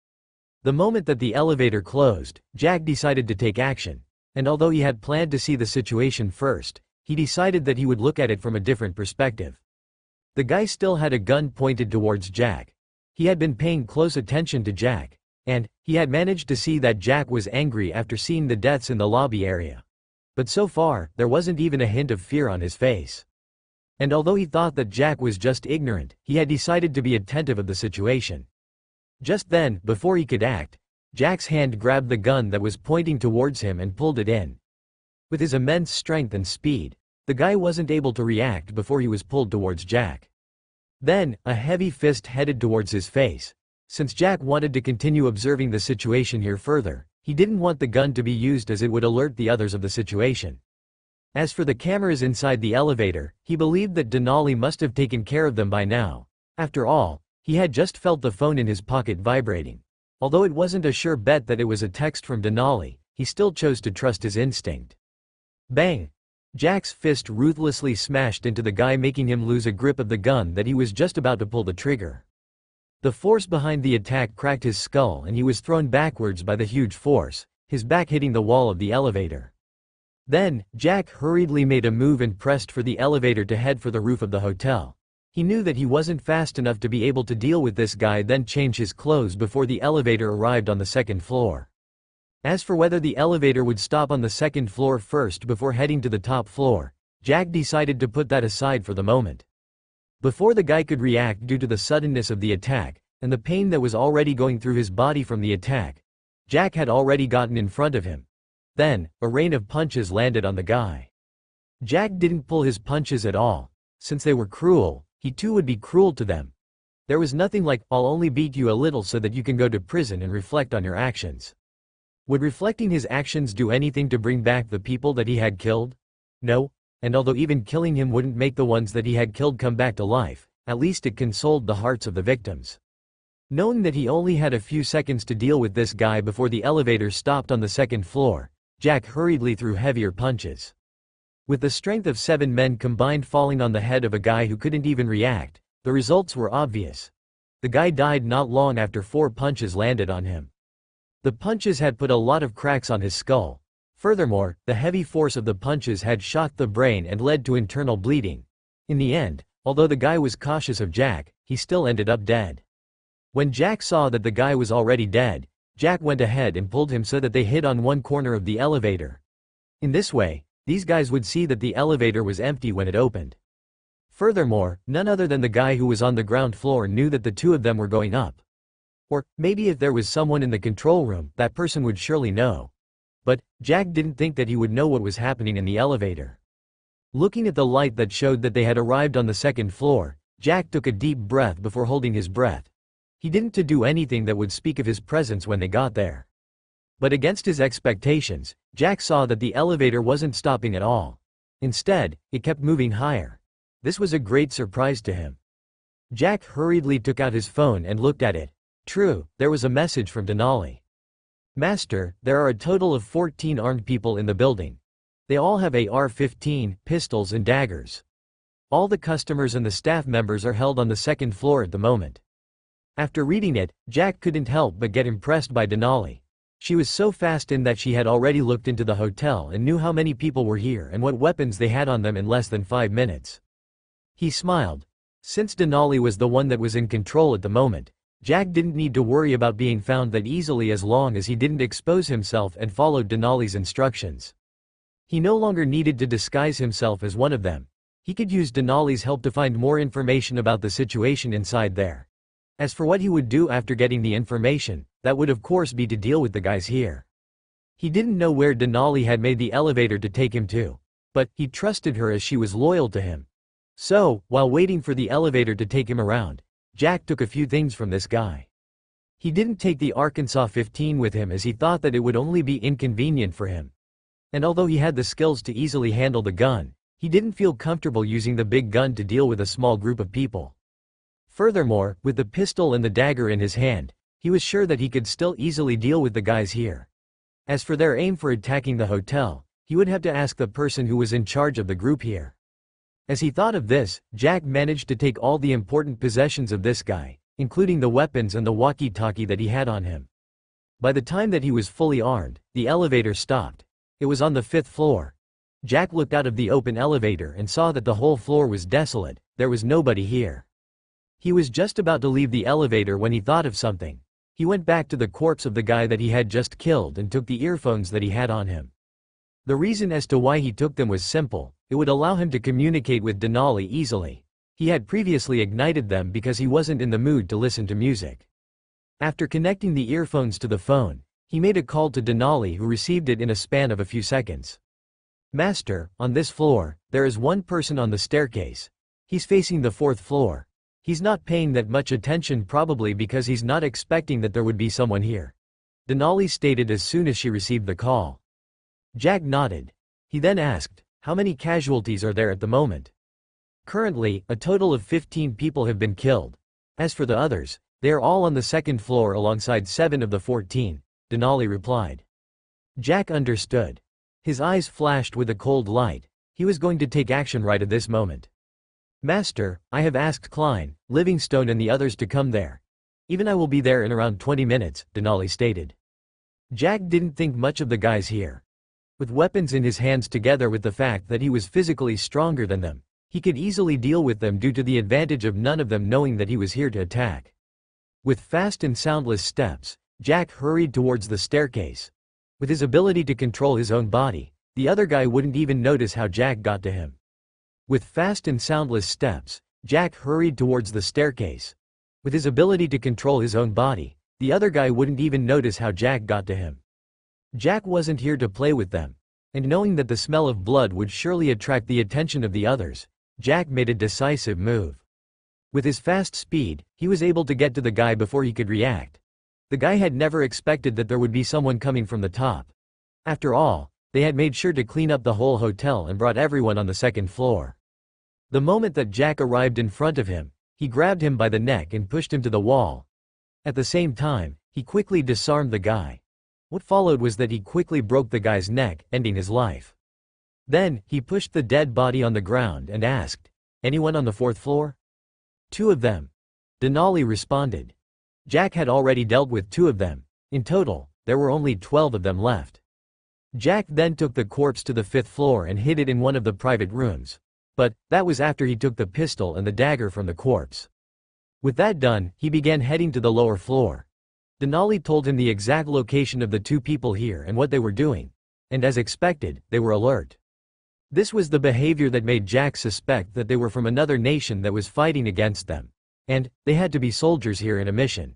The moment that the elevator closed, Jack decided to take action, and although he had planned to see the situation first, he decided that he would look at it from a different perspective. The guy still had a gun pointed towards Jack. He had been paying close attention to Jack, and he had managed to see that Jack was angry after seeing the deaths in the lobby area. But so far, there wasn't even a hint of fear on his face. And although he thought that Jack was just ignorant, he had decided to be attentive of the situation. Just then, before he could act, Jack's hand grabbed the gun that was pointing towards him and pulled it in. With his immense strength and speed, the guy wasn't able to react before he was pulled towards Jack. Then, a heavy fist headed towards his face. Since Jack wanted to continue observing the situation here further, he didn't want the gun to be used as it would alert the others of the situation. As for the cameras inside the elevator, he believed that Denali must have taken care of them by now. After all, he had just felt the phone in his pocket vibrating. Although it wasn't a sure bet that it was a text from Denali, he still chose to trust his instinct. Bang! Jack's fist ruthlessly smashed into the guy, making him lose a grip of the gun that he was just about to pull the trigger. The force behind the attack cracked his skull and he was thrown backwards by the huge force, his back hitting the wall of the elevator. Then, Jack hurriedly made a move and pressed for the elevator to head for the roof of the hotel. He knew that he wasn't fast enough to be able to deal with this guy, then change his clothes before the elevator arrived on the second floor. As for whether the elevator would stop on the second floor first before heading to the top floor, Jack decided to put that aside for the moment. Before the guy could react due to the suddenness of the attack, and the pain that was already going through his body from the attack, Jack had already gotten in front of him. Then, a rain of punches landed on the guy. Jack didn't pull his punches at all. Since they were cruel, he too would be cruel to them. There was nothing like, "I'll only beat you a little so that you can go to prison and reflect on your actions." Would reflecting his actions do anything to bring back the people that he had killed? No, and although even killing him wouldn't make the ones that he had killed come back to life, at least it consoled the hearts of the victims. Knowing that he only had a few seconds to deal with this guy before the elevator stopped on the second floor, Jack hurriedly threw heavier punches. With the strength of 7 men combined falling on the head of a guy who couldn't even react, the results were obvious. The guy died not long after 4 punches landed on him. The punches had put a lot of cracks on his skull. Furthermore, the heavy force of the punches had shocked the brain and led to internal bleeding. In the end, although the guy was cautious of Jack, he still ended up dead. When Jack saw that the guy was already dead, Jack went ahead and pulled him so that they hid on one corner of the elevator. In this way, these guys would see that the elevator was empty when it opened. Furthermore, none other than the guy who was on the ground floor knew that the two of them were going up. Or, maybe if there was someone in the control room, that person would surely know. But, Jack didn't think that he would know what was happening in the elevator. Looking at the light that showed that they had arrived on the second floor, Jack took a deep breath before holding his breath. He didn't do anything that would speak of his presence when they got there. But against his expectations, Jack saw that the elevator wasn't stopping at all. Instead, it kept moving higher. This was a great surprise to him. Jack hurriedly took out his phone and looked at it. True, there was a message from Denali. "Master, there are a total of 14 armed people in the building. They all have AR-15, pistols and daggers. All the customers and the staff members are held on the second floor at the moment." After reading it, Jack couldn't help but get impressed by Denali. She was so fast in that she had already looked into the hotel and knew how many people were here and what weapons they had on them in less than 5 minutes. He smiled. Since Denali was the one that was in control at the moment, Jack didn't need to worry about being found that easily as long as he didn't expose himself and followed Denali's instructions. He no longer needed to disguise himself as one of them. He could use Denali's help to find more information about the situation inside there. As for what he would do after getting the information, that would of course be to deal with the guys here. He didn't know where Denali had made the elevator to take him to. But, he trusted her as she was loyal to him. So, while waiting for the elevator to take him around, Jack took a few things from this guy. He didn't take the Arkansas 15 with him as he thought that it would only be inconvenient for him. And although he had the skills to easily handle the gun, he didn't feel comfortable using the big gun to deal with a small group of people. Furthermore, with the pistol and the dagger in his hand, he was sure that he could still easily deal with the guys here. As for their aim for attacking the hotel, he would have to ask the person who was in charge of the group here. As he thought of this, Jack managed to take all the important possessions of this guy, including the weapons and the walkie-talkie that he had on him. By the time that he was fully armed, the elevator stopped. It was on the 5th floor. Jack looked out of the open elevator and saw that the whole floor was desolate. There was nobody here. He was just about to leave the elevator when he thought of something. He went back to the corpse of the guy that he had just killed and took the earphones that he had on him. The reason as to why he took them was simple: it would allow him to communicate with Denali easily. He had previously ignited them because he wasn't in the mood to listen to music. After connecting the earphones to the phone, he made a call to Denali, who received it in a span of a few seconds. "Master, on this floor, there is one person on the staircase. He's facing the 4th floor. He's not paying that much attention, probably because he's not expecting that there would be someone here," Denali stated as soon as she received the call. Jack nodded. He then asked, "How many casualties are there at the moment?" "Currently, a total of 15 people have been killed. As for the others, they are all on the 2nd floor alongside 7 of the 14, Denali replied. Jack understood. His eyes flashed with a cold light. He was going to take action right at this moment. "Master, I have asked Klein, Livingstone and the others to come there. Even I will be there in around 20 minutes, Denali stated. Jack didn't think much of the guys here. With weapons in his hands together with the fact that he was physically stronger than them, He could easily deal with them due to the advantage of none of them knowing that he was here to attack. With fast and soundless steps, Jack hurried towards the staircase. With his ability to control his own body, the other guy wouldn't even notice how Jack got to him. With fast and soundless steps, Jack hurried towards the staircase. With his ability to control his own body, the other guy wouldn't even notice how Jack got to him. Jack wasn't here to play with them, and knowing that the smell of blood would surely attract the attention of the others, Jack made a decisive move. With his fast speed, he was able to get to the guy before he could react. The guy had never expected that there would be someone coming from the top. After all, they had made sure to clean up the whole hotel and brought everyone on the second floor. The moment that Jack arrived in front of him, he grabbed him by the neck and pushed him to the wall. At the same time, he quickly disarmed the guy. What followed was that he quickly broke the guy's neck, ending his life. Then, he pushed the dead body on the ground and asked, "Anyone on the fourth floor?" "Two of them." Denali responded. Jack had already dealt with 2 of them. In total, there were only 12 of them left. Jack then took the corpse to the 5th floor and hid it in one of the private rooms. But, that was after he took the pistol and the dagger from the corpse. With that done, he began heading to the lower floor. Denali told him the exact location of the 2 people here and what they were doing. And as expected, they were alert. This was the behavior that made Jack suspect that they were from another nation that was fighting against them. And, they had to be soldiers here in a mission.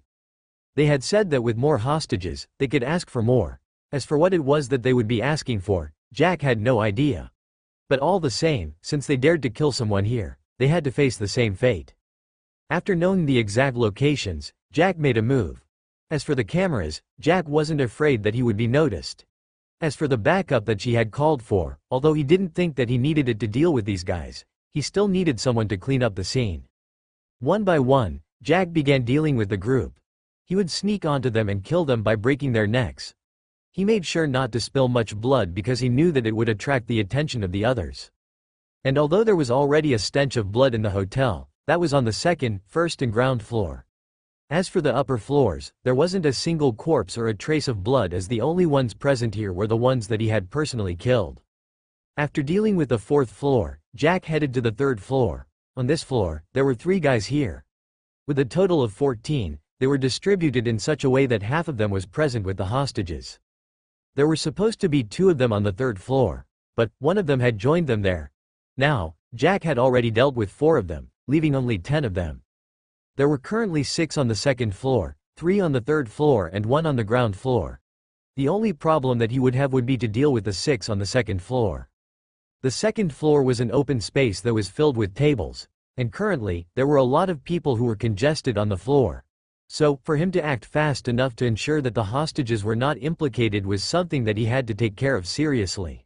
They had said that with more hostages, they could ask for more. As for what it was that they would be asking for, Jack had no idea. But all the same, since they dared to kill someone here, they had to face the same fate. After knowing the exact locations, Jack made a move. As for the cameras, Jack wasn't afraid that he would be noticed. As for the backup that she had called for, although he didn't think that he needed it to deal with these guys, he still needed someone to clean up the scene. One by one, Jack began dealing with the group. He would sneak onto them and kill them by breaking their necks. He made sure not to spill much blood because he knew that it would attract the attention of the others. And although there was already a stench of blood in the hotel, that was on the 2nd, 1st and ground floor. As for the upper floors, there wasn't a single corpse or a trace of blood, as the only ones present here were the ones that he had personally killed. After dealing with the 4th floor, Jack headed to the 3rd floor. On this floor, there were 3 guys here. With a total of 14, they were distributed in such a way that half of them was present with the hostages. There were supposed to be 2 of them on the 3rd floor, but one of them had joined them there. Now, Jack had already dealt with 4 of them, leaving only 10 of them. There were currently 6 on the 2nd floor, 3 on the 3rd floor and 1 on the ground floor. The only problem that he would have would be to deal with the 6 on the 2nd floor. The 2nd floor was an open space that was filled with tables, and currently, there were a lot of people who were congested on the floor. So, for him to act fast enough to ensure that the hostages were not implicated was something that he had to take care of seriously.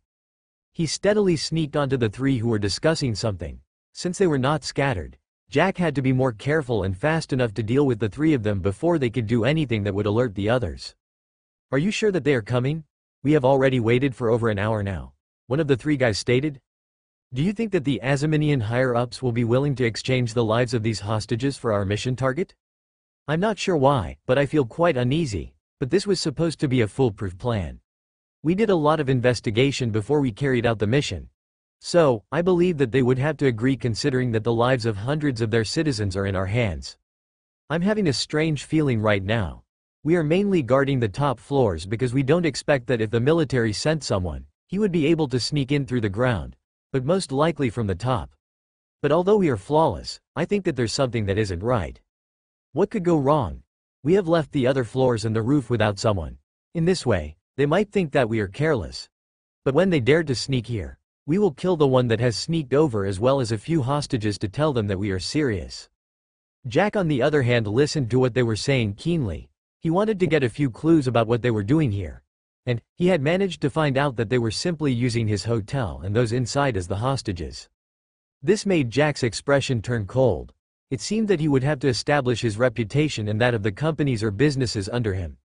He steadily sneaked onto the 3 who were discussing something. Since they were not scattered, Jack had to be more careful and fast enough to deal with the 3 of them before they could do anything that would alert the others. "Are you sure that they are coming? We have already waited for over an hour now," one of the 3 guys stated. "Do you think that the Azaminian higher-ups will be willing to exchange the lives of these hostages for our mission target? I'm not sure why, but I feel quite uneasy, but this was supposed to be a foolproof plan. We did a lot of investigation before we carried out the mission. So, I believe that they would have to agree, considering that the lives of hundreds of their citizens are in our hands. I'm having a strange feeling right now. We are mainly guarding the top floors because we don't expect that if the military sent someone, he would be able to sneak in through the ground, but most likely from the top. But although we are flawless, I think that there's something that isn't right. What could go wrong? We have left the other floors and the roof without someone. In this way, they might think that we are careless. But when they dare to sneak here, we will kill the one that has sneaked over as well as a few hostages to tell them that we are serious." Jack, on the other hand, listened to what they were saying keenly. He wanted to get a few clues about what they were doing here. And he had managed to find out that they were simply using his hotel and those inside as the hostages. This made Jack's expression turn cold. It seemed that he would have to establish his reputation and that of the companies or businesses under him.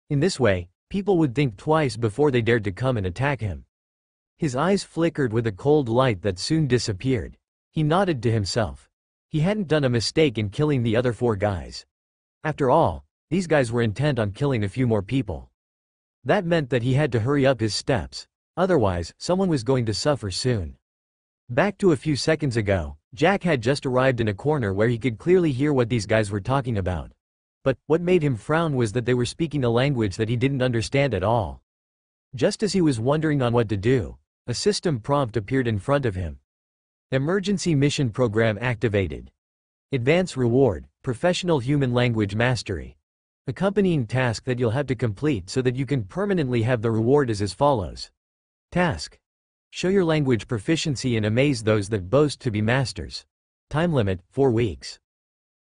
In this way, people would think twice before they dared to come and attack him. His eyes flickered with a cold light that soon disappeared. He nodded to himself. He hadn't done a mistake in killing the other 4 guys. After all, these guys were intent on killing a few more people. That meant that he had to hurry up his steps, otherwise, someone was going to suffer soon. Back to a few seconds ago, Jack had just arrived in a corner where he could clearly hear what these guys were talking about. But what made him frown was that they were speaking a language that he didn't understand at all. Just as he was wondering on what to do, a system prompt appeared in front of him. Emergency mission program activated. Advance reward, professional human language mastery. Accompanying task that you'll have to complete so that you can permanently have the reward is as follows. Task. Show your language proficiency and amaze those that boast to be masters. Time limit, 4 weeks.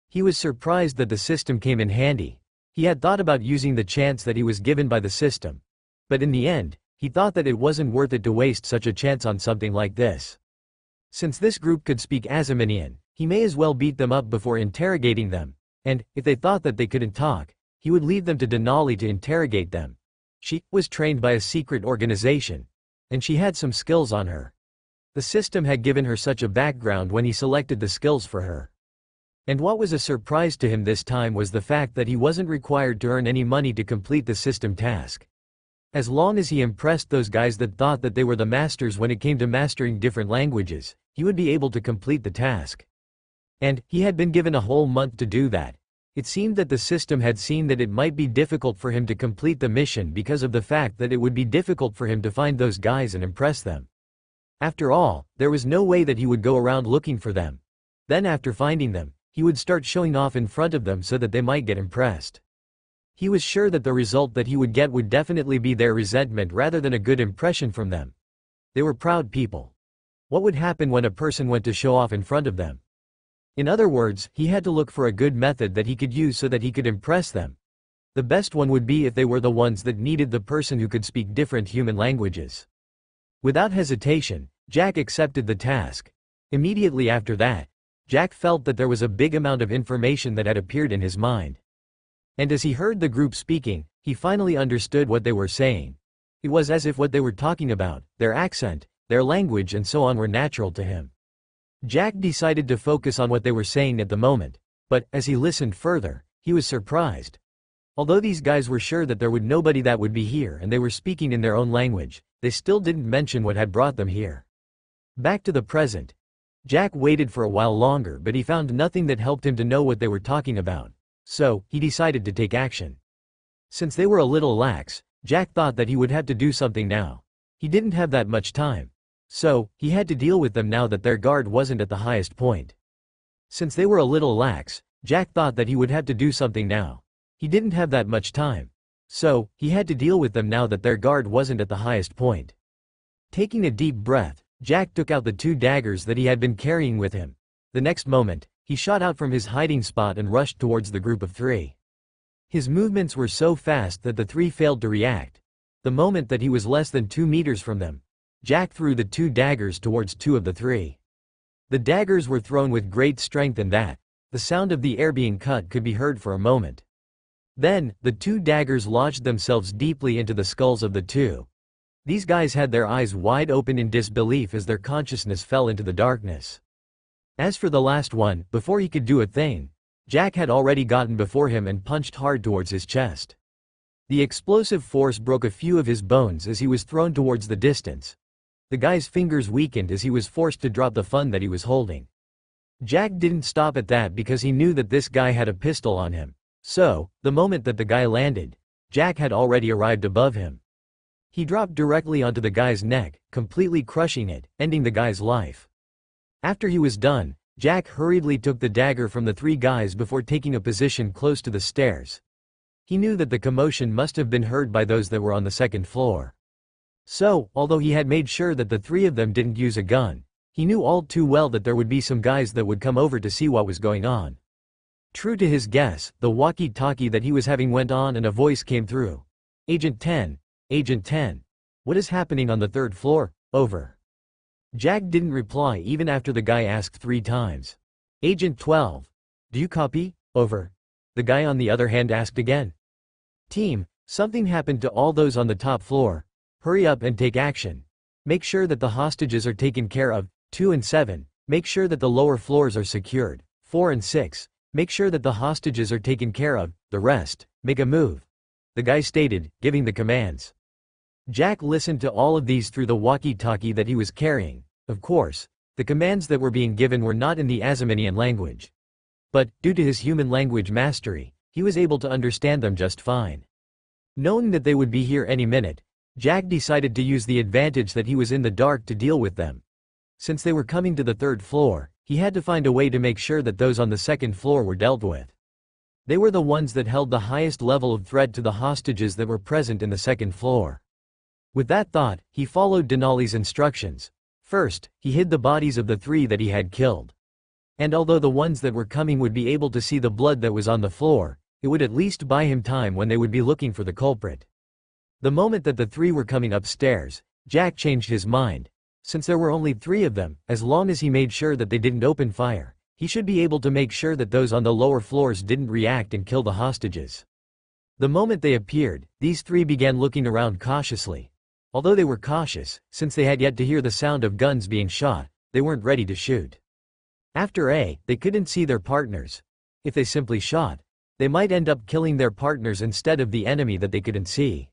He was surprised that the system came in handy. He had thought about using the chance that he was given by the system. But in the end, he thought that it wasn't worth it to waste such a chance on something like this. Since this group could speak Azamanian, he may as well beat them up before interrogating them, and, if they thought that they couldn't talk, he would leave them to Denali to interrogate them. She was trained by a secret organization, and she had some skills on her. The system had given her such a background when he selected the skills for her. And what was a surprise to him this time was the fact that he wasn't required to earn any money to complete the system task. As long as he impressed those guys that thought that they were the masters when it came to mastering different languages, he would be able to complete the task. And he had been given a whole month to do that. It seemed that the system had seen that it might be difficult for him to complete the mission because of the fact that it would be difficult for him to find those guys and impress them. After all, there was no way that he would go around looking for them. Then after finding them, he would start showing off in front of them so that they might get impressed. He was sure that the result that he would get would definitely be their resentment rather than a good impression from them. They were proud people. What would happen when a person went to show off in front of them? In other words, he had to look for a good method that he could use so that he could impress them. The best one would be if they were the ones that needed the person who could speak different human languages. Without hesitation, Jack accepted the task. Immediately after that, Jack felt that there was a big amount of information that had appeared in his mind. And as he heard the group speaking, he finally understood what they were saying. It was as if what they were talking about, their accent, their language and so on were natural to him. Jack decided to focus on what they were saying at the moment, but, as he listened further, he was surprised. Although these guys were sure that there would nobody that would be here and they were speaking in their own language, they still didn't mention what had brought them here. Back to the present. Jack waited for a while longer but he found nothing that helped him to know what they were talking about. So, he decided to take action. Since they were a little lax, Jack thought that he would have to do something now. He didn't have that much time. So, he had to deal with them now that their guard wasn't at the highest point. Since they were a little lax, Jack thought that he would have to do something now. He didn't have that much time. So, he had to deal with them now that their guard wasn't at the highest point. Taking a deep breath, Jack took out the 2 daggers that he had been carrying with him. The next moment, he shot out from his hiding spot and rushed towards the group of 3. His movements were so fast that the 3 failed to react. The moment that he was less than 2 meters from them, Jack threw the 2 daggers towards 2 of the 3. The daggers were thrown with great strength and the sound of the air being cut could be heard for a moment. Then, the 2 daggers lodged themselves deeply into the skulls of the 2. These guys had their eyes wide open in disbelief as their consciousness fell into the darkness. As for the last one, before he could do a thing, Jack had already gotten before him and punched hard towards his chest. The explosive force broke a few of his bones as he was thrown towards the distance. The guy's fingers weakened as he was forced to drop the fun that he was holding. Jack didn't stop at that because he knew that this guy had a pistol on him. So, the moment that the guy landed, Jack had already arrived above him. He dropped directly onto the guy's neck, completely crushing it, ending the guy's life. After he was done, Jack hurriedly took the dagger from the 3 guys before taking a position close to the stairs. He knew that the commotion must have been heard by those that were on the 2nd floor. So, although he had made sure that the 3 of them didn't use a gun, he knew all too well that there would be some guys that would come over to see what was going on. True to his guess, the walkie-talkie that he was having went on and a voice came through. Agent 10, Agent 10. What is happening on the 3rd floor? Over. Jack didn't reply even after the guy asked 3 times. Agent 12. Do you copy? Over. The guy on the other hand asked again. Team, something happened to all those on the top floor. Hurry up and take action. Make sure that the hostages are taken care of. 2 and 7. Make sure that the lower floors are secured. 4 and 6. Make sure that the hostages are taken care of. The rest, make a move. The guy stated, giving the commands. Jack listened to all of these through the walkie-talkie that he was carrying. Of course, The commands that were being given were not in the Azamanian language. But, due to his human language mastery, he was able to understand them just fine. Knowing that they would be here any minute, Jack decided to use the advantage that he was in the dark to deal with them. Since they were coming to the third floor, he had to find a way to make sure that those on the second floor were dealt with. They were the ones that held the highest level of threat to the hostages that were present in the second floor. With that thought, he followed Denali's instructions. First, he hid the bodies of the 3 that he had killed. And although the ones that were coming would be able to see the blood that was on the floor, it would at least buy him time when they would be looking for the culprit. The moment that the 3 were coming upstairs, Jack changed his mind. Since there were only 3 of them, as long as he made sure that they didn't open fire, he should be able to make sure that those on the lower floors didn't react and kill the hostages. The moment they appeared, these 3 began looking around cautiously. Although they were cautious, since they had yet to hear the sound of guns being shot, they weren't ready to shoot. After they couldn't see their partners. If they simply shot, they might end up killing their partners instead of the enemy that they couldn't see.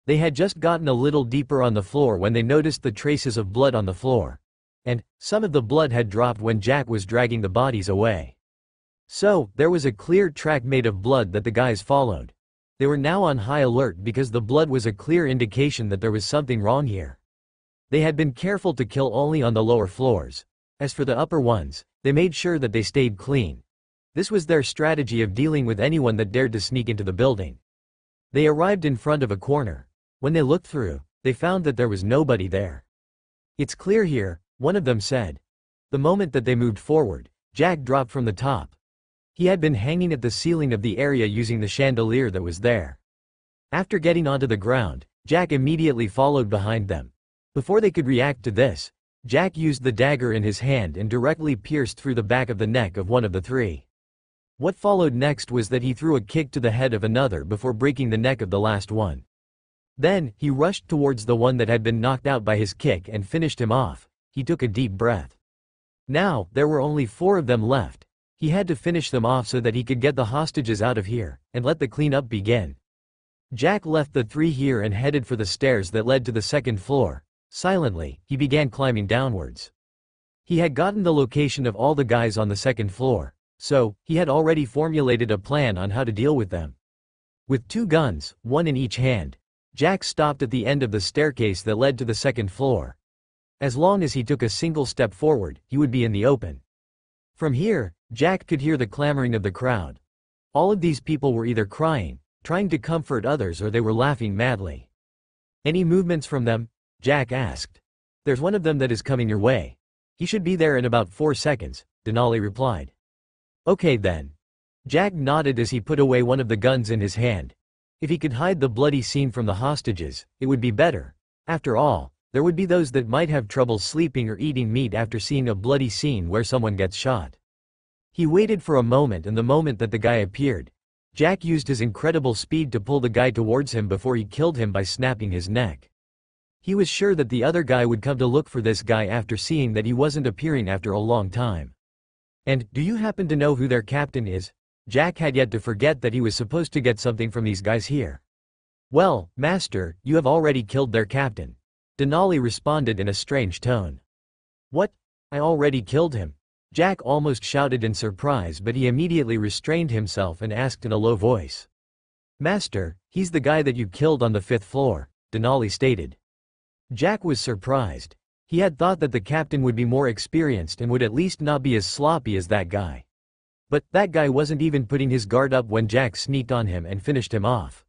They had just gotten a little deeper on the floor when they noticed the traces of blood on the floor. And, some of the blood had dropped when Jack was dragging the bodies away. So, there was a clear track made of blood that the guys followed. They were now on high alert because the blood was a clear indication that there was something wrong here. They had been careful to kill only on the lower floors. As for the upper ones, they made sure that they stayed clean. This was their strategy of dealing with anyone that dared to sneak into the building. They arrived in front of a corner. When they looked through, they found that there was nobody there. "It's clear here," one of them said. The moment that they moved forward, Jack dropped from the top. He had been hanging at the ceiling of the area using the chandelier that was there. After getting onto the ground, Jack immediately followed behind them. Before they could react to this, Jack used the dagger in his hand and directly pierced through the back of the neck of one of the 3. What followed next was that he threw a kick to the head of another before breaking the neck of the last one. Then, he rushed towards the one that had been knocked out by his kick and finished him off. He took a deep breath. Now, there were only 4 of them left. He had to finish them off so that he could get the hostages out of here, and let the cleanup begin. Jack left the 3 here and headed for the stairs that led to the second floor. Silently, he began climbing downwards. He had gotten the location of all the guys on the second floor. So, he had already formulated a plan on how to deal with them. With 2 guns, 1 in each hand, Jack stopped at the end of the staircase that led to the second floor. As long as he took a single step forward, he would be in the open. From here, Jack could hear the clamoring of the crowd. All of these people were either crying, trying to comfort others, or they were laughing madly. "Any movements from them?" Jack asked. "There's one of them that is coming your way. He should be there in about 4 seconds, Denali replied. "Okay then." Jack nodded as he put away one of the guns in his hand. If he could hide the bloody scene from the hostages, it would be better. After all, there would be those that might have trouble sleeping or eating meat after seeing a bloody scene where someone gets shot. He waited for a moment, and the moment that the guy appeared, Jack used his incredible speed to pull the guy towards him before he killed him by snapping his neck. He was sure that the other guy would come to look for this guy after seeing that he wasn't appearing after a long time. "And, do you happen to know who their captain is?" Jack had yet to forget that he was supposed to get something from these guys here. "Well, master, you have already killed their captain," Denali responded in a strange tone. "What? I already killed him?" Jack almost shouted in surprise, but he immediately restrained himself and asked in a low voice. "Master, he's the guy that you killed on the 5th floor, Denali stated. Jack was surprised. He had thought that the captain would be more experienced and would at least not be as sloppy as that guy. But that guy wasn't even putting his guard up when Jack sneaked on him and finished him off.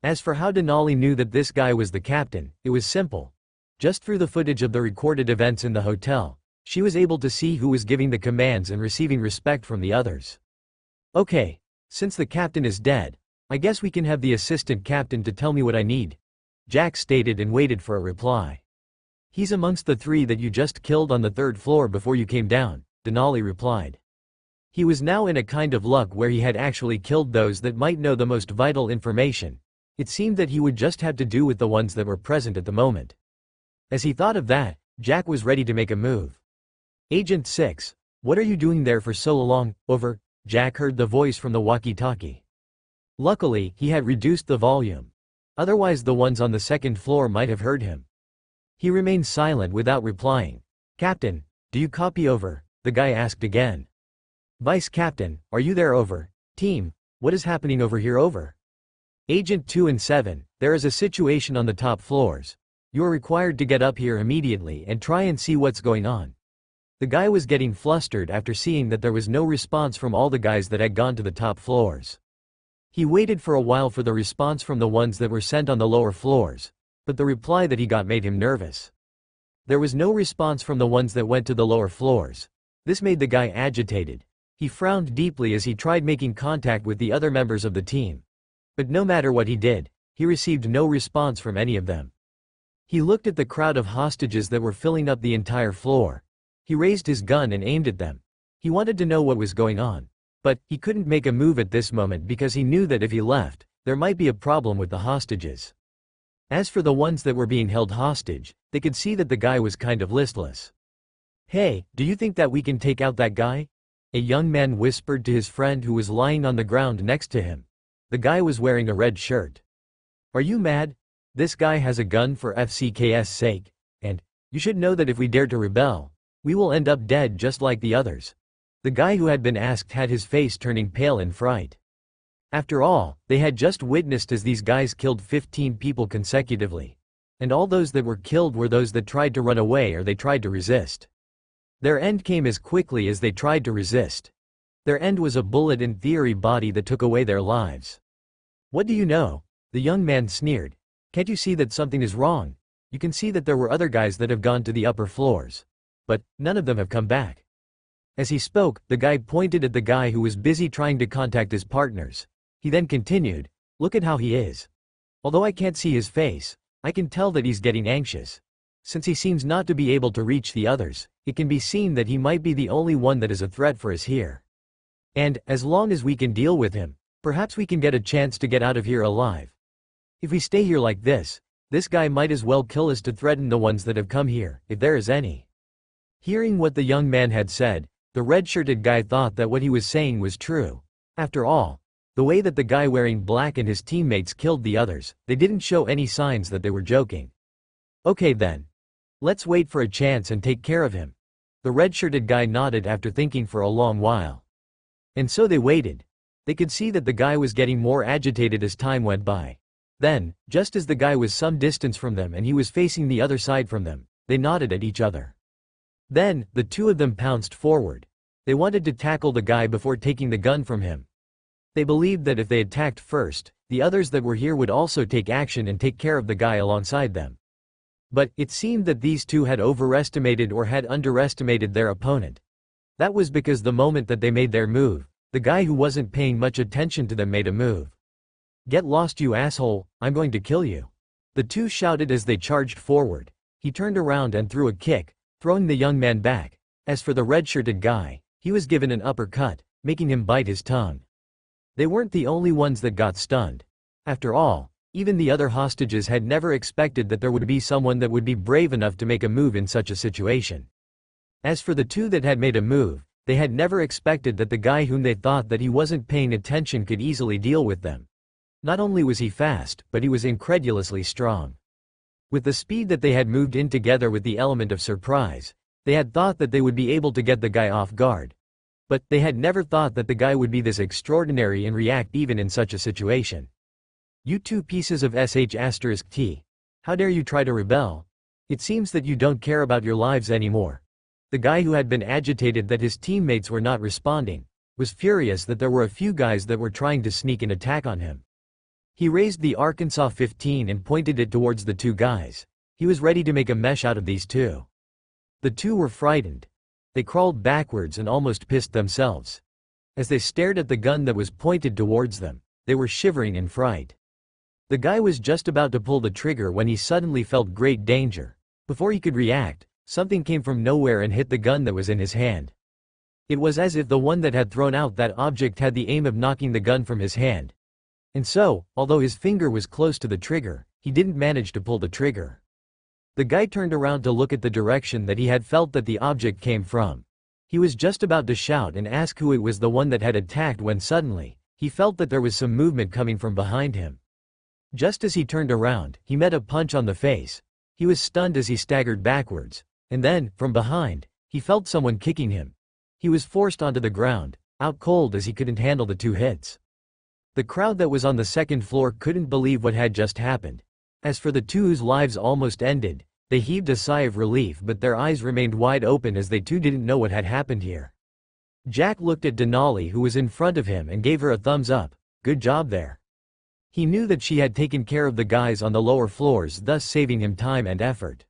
As for how Denali knew that this guy was the captain, it was simple. Just through the footage of the recorded events in the hotel, she was able to see who was giving the commands and receiving respect from the others. "Okay, since the captain is dead, I guess we can have the assistant captain to tell me what I need," Jack stated and waited for a reply. "He's amongst the 3 that you just killed on the 3rd floor before you came down," Denali replied. He was now in a kind of luck where he had actually killed those that might know the most vital information. It seemed that he would just have to do with the ones that were present at the moment. As he thought of that, Jack was ready to make a move. "Agent 6, what are you doing there for so long? Over," Jack heard the voice from the walkie-talkie. Luckily, he had reduced the volume. Otherwise the ones on the second floor might have heard him. He remained silent without replying. "Captain, do you copy over? The guy asked again. Vice Captain, are you there? Over. Team, what is happening over here? Over. Agent 2 and 7, there is a situation on the top floors. You are required to get up here immediately and try and see what's going on. The guy was getting flustered after seeing that there was no response from all the guys that had gone to the top floors. He waited for a while for the response from the ones that were sent on the lower floors, but the reply that he got made him nervous. There was no response from the ones that went to the lower floors. This made the guy agitated. He frowned deeply as he tried making contact with the other members of the team. But no matter what he did, he received no response from any of them. He looked at the crowd of hostages that were filling up the entire floor. He raised his gun and aimed at them. He wanted to know what was going on. But he couldn't make a move at this moment because he knew that if he left, there might be a problem with the hostages. As for the ones that were being held hostage, they could see that the guy was kind of listless. Hey, do you think that we can take out that guy? A young man whispered to his friend who was lying on the ground next to him. The guy was wearing a red shirt. Are you mad? This guy has a gun for FCK's sake, and you should know that if we dare to rebel, we will end up dead just like the others. The guy who had been asked had his face turning pale in fright. After all, they had just witnessed as these guys killed 15 people consecutively. And all those that were killed were those that tried to run away or they tried to resist. Their end came as quickly as they tried to resist. Their end was a bullet in theory body that took away their lives. What do you know? The young man sneered. Can't you see that something is wrong? You can see that there were other guys that have gone to the upper floors. But none of them have come back. As he spoke, the guy pointed at the guy who was busy trying to contact his partners. He then continued, look at how he is. Although I can't see his face, I can tell that he's getting anxious. Since he seems not to be able to reach the others, it can be seen that he might be the only one that is a threat for us here. And, as long as we can deal with him, perhaps we can get a chance to get out of here alive. If we stay here like this guy might as well kill us to threaten the ones that have come here, if there is any. Hearing what the young man had said, the red-shirted guy thought that what he was saying was true. After all, the way that the guy wearing black and his teammates killed the others, they didn't show any signs that they were joking. Okay then. Let's wait for a chance and take care of him. The red-shirted guy nodded after thinking for a long while. And so they waited. They could see that the guy was getting more agitated as time went by. Then, just as the guy was some distance from them and he was facing the other side from them, they nodded at each other. Then, the two of them pounced forward. They wanted to tackle the guy before taking the gun from him. They believed that if they attacked first, the others that were here would also take action and take care of the guy alongside them. But, it seemed that these two had overestimated or had underestimated their opponent. That was because the moment that they made their move, the guy who wasn't paying much attention to them made a move. Get lost, you asshole, I'm going to kill you. The two shouted as they charged forward. He turned around and threw a kick, throwing the young man back. As for the red-shirted guy, he was given an uppercut, making him bite his tongue. They weren't the only ones that got stunned. After all, even the other hostages had never expected that there would be someone that would be brave enough to make a move in such a situation. As for the two that had made a move, they had never expected that the guy whom they thought that he wasn't paying attention could easily deal with them. Not only was he fast, but he was incredulously strong. With the speed that they had moved in together with the element of surprise, they had thought that they would be able to get the guy off guard. But they had never thought that the guy would be this extraordinary and react even in such a situation. You two pieces of sh*t. How dare you try to rebel? It seems that you don't care about your lives anymore. The guy who had been agitated that his teammates were not responding, was furious that there were a few guys that were trying to sneak an attack on him. He raised the Arkansas 15 and pointed it towards the two guys. He was ready to make a mesh out of these two. The two were frightened. They crawled backwards and almost pissed themselves. As they stared at the gun that was pointed towards them, they were shivering in fright. The guy was just about to pull the trigger when he suddenly felt great danger. Before he could react, something came from nowhere and hit the gun that was in his hand. It was as if the one that had thrown out that object had the aim of knocking the gun from his hand. And so, although his finger was close to the trigger, he didn't manage to pull the trigger. The guy turned around to look at the direction that he had felt that the object came from. He was just about to shout and ask who it was the one that had attacked when suddenly, he felt that there was some movement coming from behind him. Just as he turned around, he met a punch on the face. He was stunned as he staggered backwards. And then, from behind, He felt someone kicking him. He was forced onto the ground, out cold as he couldn't handle the 2 hits. The crowd that was on the second floor couldn't believe what had just happened. As for the 2 whose lives almost ended, they heaved a sigh of relief, but their eyes remained wide open as they too didn't know what had happened here. Jack looked at Denali, who was in front of him, and gave her a thumbs up. Good job there. He knew that she had taken care of the guys on the lower floors, thus saving him time and effort.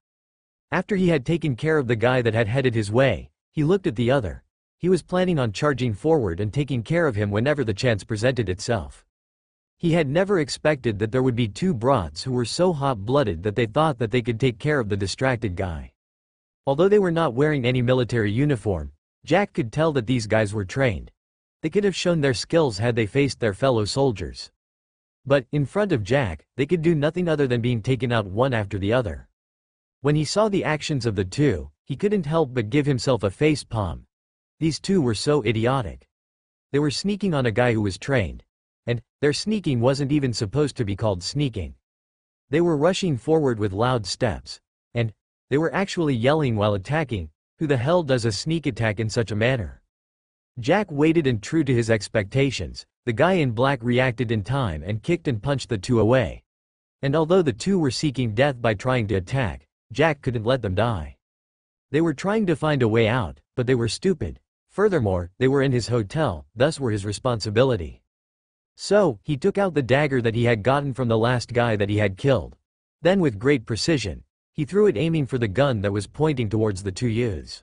After he had taken care of the guy that had headed his way, he looked at the other. He was planning on charging forward and taking care of him whenever the chance presented itself. He had never expected that there would be 2 brats who were so hot-blooded that they thought that they could take care of the distracted guy. Although they were not wearing any military uniform, Jack could tell that these guys were trained. They could have shown their skills had they faced their fellow soldiers. But, in front of Jack, they could do nothing other than being taken out one after the other. When he saw the actions of the 2, he couldn't help but give himself a face palm. These 2 were so idiotic. They were sneaking on a guy who was trained. And, their sneaking wasn't even supposed to be called sneaking. They were rushing forward with loud steps. And, they were actually yelling while attacking. Who the hell does a sneak attack in such a manner? Jack waited, and true to his expectations, the guy in black reacted in time and kicked and punched the 2 away. And although the 2 were seeking death by trying to attack, Jack couldn't let them die. They were trying to find a way out, but they were stupid. Furthermore, they were in his hotel, thus were his responsibility. So, he took out the dagger that he had gotten from the last guy that he had killed. Then with great precision, he threw it, aiming for the gun that was pointing towards the 2 youths.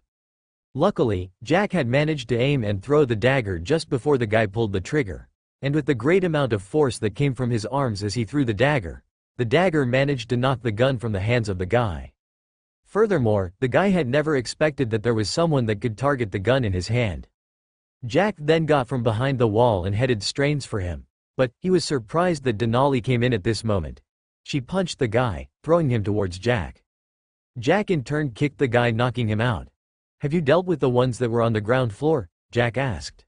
Luckily, Jack had managed to aim and throw the dagger just before the guy pulled the trigger. And with the great amount of force that came from his arms as he threw the dagger managed to knock the gun from the hands of the guy. Furthermore, the guy had never expected that there was someone that could target the gun in his hand. Jack then got from behind the wall and headed straight for him. But, he was surprised that Denali came in at this moment. She punched the guy, throwing him towards Jack. Jack in turn kicked the guy, knocking him out. Have you dealt with the ones that were on the ground floor? Jack asked.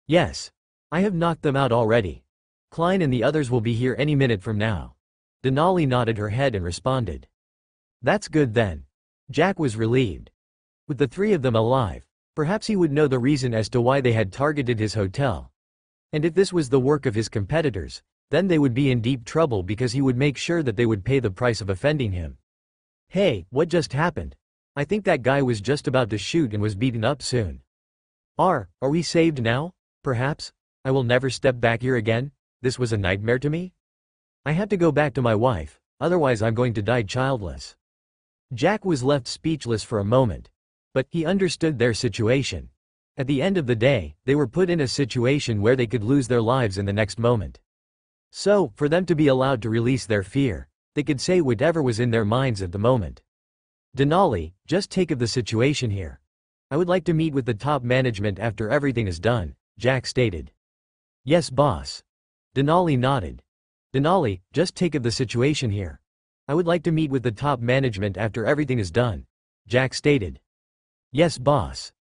Yes. I have knocked them out already. Klein and the others will be here any minute from now. Denali nodded her head and responded. That's good then. Jack was relieved. With the 3 of them alive, perhaps he would know the reason as to why they had targeted his hotel. And if this was the work of his competitors, then they would be in deep trouble, because he would make sure that they would pay the price of offending him. Hey, what just happened? I think that guy was just about to shoot and was beaten up soon. Are we saved now? Perhaps? I will never step back here again? This was a nightmare to me? I have to go back to my wife, otherwise I'm going to die childless. Jack was left speechless for a moment. But, he understood their situation. At the end of the day, they were put in a situation where they could lose their lives in the next moment. So, for them to be allowed to release their fear, they could say whatever was in their minds at the moment. Denali, just take of the situation here. I would like to meet with the top management after everything is done, Jack stated. Yes, boss. Denali nodded. Denali, just take of the situation here. I would like to meet with the top management after everything is done, Jack stated. Yes, boss.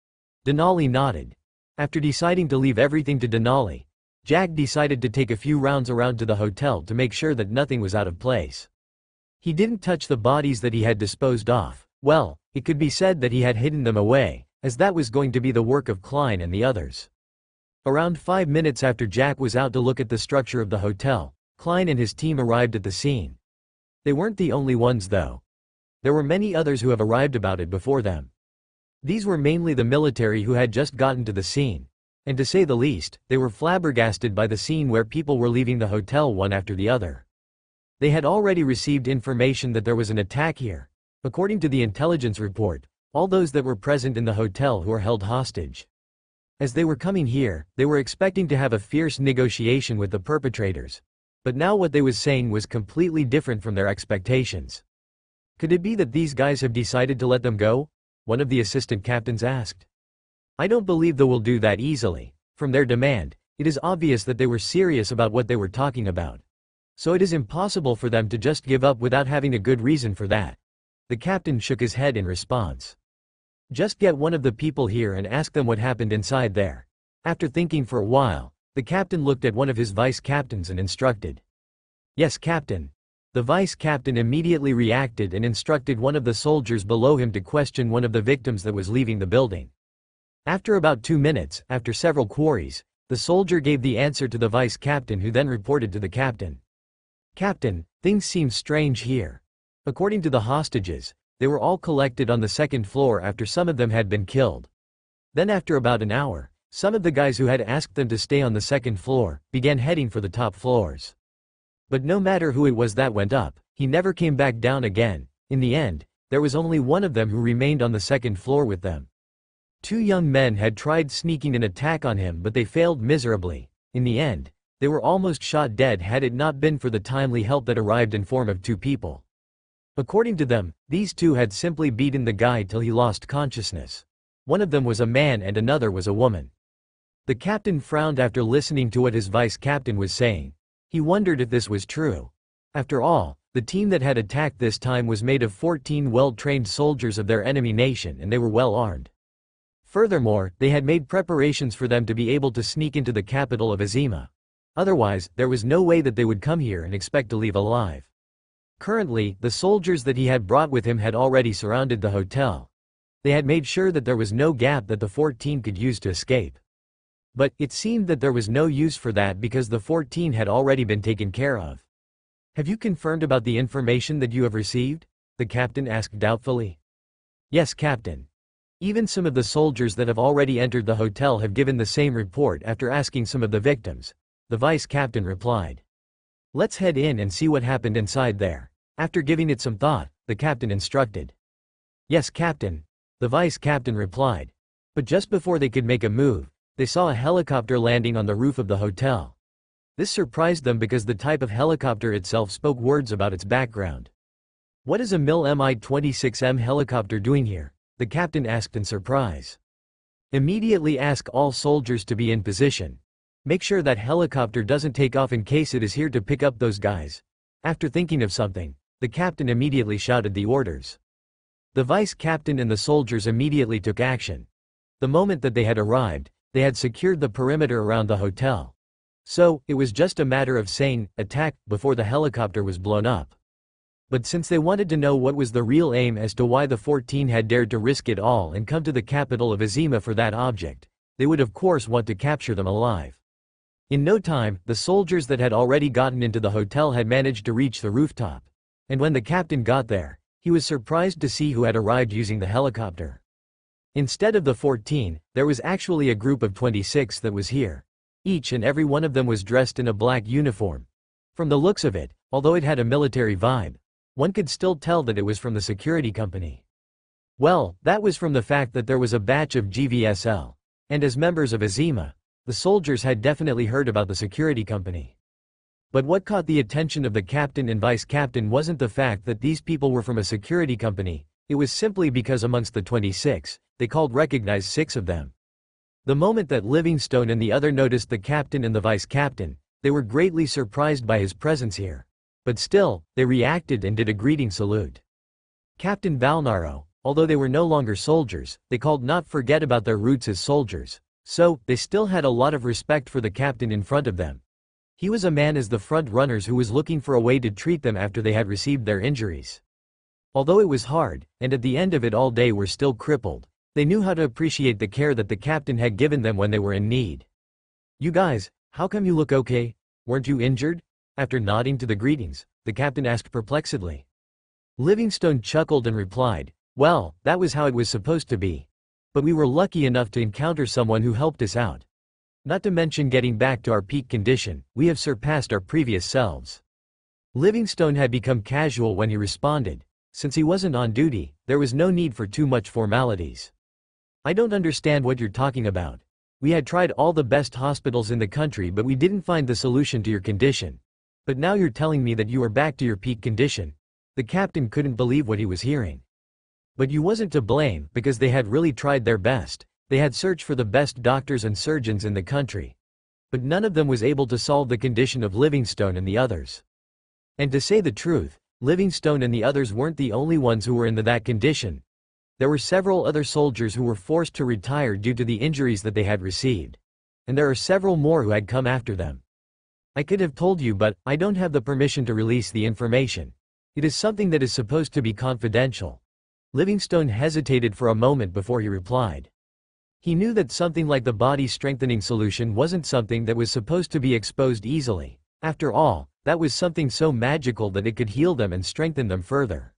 Denali nodded. After deciding to leave everything to Denali, Jack decided to take a few rounds around to the hotel to make sure that nothing was out of place. He didn't touch the bodies that he had disposed of. Well, it could be said that he had hidden them away, as that was going to be the work of Klein and the others. Around 5 minutes after Jack was out to look at the structure of the hotel, Klein and his team arrived at the scene. They weren't the only ones though. There were many others who have arrived about it before them. These were mainly the military who had just gotten to the scene. And to say the least, they were flabbergasted by the scene where people were leaving the hotel one after the other. They had already received information that there was an attack here. According to the intelligence report, all those that were present in the hotel who were held hostage. As they were coming here, they were expecting to have a fierce negotiation with the perpetrators. But now what they was saying was completely different from their expectations. Could it be that these guys have decided to let them go? One of the assistant captains asked. I don't believe they will do that easily. From their demand, it is obvious that they were serious about what they were talking about. So it is impossible for them to just give up without having a good reason for that. The captain shook his head in response. Just get one of the people here and ask them what happened inside there. After thinking for a while, the captain looked at one of his vice captains and instructed. Yes, captain. The vice captain immediately reacted and instructed one of the soldiers below him to question one of the victims that was leaving the building. After about 2 minutes, after several queries, the soldier gave the answer to the vice captain, who then reported to the captain. "Captain, things seem strange here. According to the hostages, they were all collected on the second floor after some of them had been killed. Then after about an hour, some of the guys who had asked them to stay on the second floor began heading for the top floors. But no matter who it was that went up, he never came back down again. In the end, there was only one of them who remained on the second floor with them. 2 young men had tried sneaking an attack on him, but they failed miserably. In the end, they were almost shot dead had it not been for the timely help that arrived in form of 2 people. According to them, these 2 had simply beaten the guy till he lost consciousness. One of them was a man and another was a woman." The captain frowned after listening to what his vice captain was saying. He wondered if this was true. After all, the team that had attacked this time was made of 14 well-trained soldiers of their enemy nation, and they were well armed. Furthermore, they had made preparations for them to be able to sneak into the capital of Azima. Otherwise, there was no way that they would come here and expect to leave alive. Currently, the soldiers that he had brought with him had already surrounded the hotel. They had made sure that there was no gap that the 14 could use to escape. But it seemed that there was no use for that because the 14 had already been taken care of. "Have you confirmed about the information that you have received?" the captain asked doubtfully. "Yes, Captain. Even some of the soldiers that have already entered the hotel have given the same report after asking some of the victims," the vice captain replied. "Let's head in and see what happened inside there." After giving it some thought, the captain instructed. "Yes, Captain," the vice captain replied. But just before they could make a move, they saw a helicopter landing on the roof of the hotel. This surprised them because the type of helicopter itself spoke words about its background. "What is a Mi-26M helicopter doing here?" the captain asked in surprise. "Immediately ask all soldiers to be in position. Make sure that helicopter doesn't take off in case it is here to pick up those guys." After thinking of something, the captain immediately shouted the orders. The vice captain and the soldiers immediately took action. The moment that they had arrived, they had secured the perimeter around the hotel. So, it was just a matter of saying, "Attack," before the helicopter was blown up. But since they wanted to know what was the real aim as to why the 14 had dared to risk it all and come to the capital of Azima for that object, they would of course want to capture them alive. In no time, the soldiers that had already gotten into the hotel had managed to reach the rooftop. And when the captain got there, he was surprised to see who had arrived using the helicopter. Instead of the 14, there was actually a group of 26 that was here. Each and every one of them was dressed in a black uniform. From the looks of it, although it had a military vibe, one could still tell that it was from the security company. Well, that was from the fact that there was a batch of GVSL. And as members of Azima, the soldiers had definitely heard about the security company. But what caught the attention of the captain and vice captain wasn't the fact that these people were from a security company, it was simply because amongst the 26, they called recognized 6 of them. The moment that Livingstone and the other noticed the captain and the vice captain, they were greatly surprised by his presence here. But still, they reacted and did a greeting salute. Captain Valnaro, although they were no longer soldiers, they called not forget about their roots as soldiers. So, they still had a lot of respect for the captain in front of them. He was a man as the front runners who was looking for a way to treat them after they had received their injuries. Although it was hard, and at the end of it all they were still crippled, they knew how to appreciate the care that the captain had given them when they were in need. "You guys, how come you look okay? Weren't you injured?" After nodding to the greetings, the captain asked perplexedly. Livingstone chuckled and replied, "Well, that was how it was supposed to be. But we were lucky enough to encounter someone who helped us out. Not to mention getting back to our peak condition, we have surpassed our previous selves." Livingstone had become casual when he responded. Since he wasn't on duty, there was no need for too much formalities. "I don't understand what you're talking about. We had tried all the best hospitals in the country but we didn't find the solution to your condition. But now you're telling me that you are back to your peak condition." The captain couldn't believe what he was hearing. But you wasn't to blame because they had really tried their best. They had searched for the best doctors and surgeons in the country. But none of them was able to solve the condition of Livingstone and the others. And to say the truth, Livingstone and the others weren't the only ones who were in that condition. There were several other soldiers who were forced to retire due to the injuries that they had received. And there are several more who had come after them. I could have told you, but I don't have the permission to release the information. It is something that is supposed to be confidential. Livingstone hesitated for a moment before he replied. He knew that something like the body strengthening solution wasn't something that was supposed to be exposed easily. After all, that was something so magical that it could heal them and strengthen them further.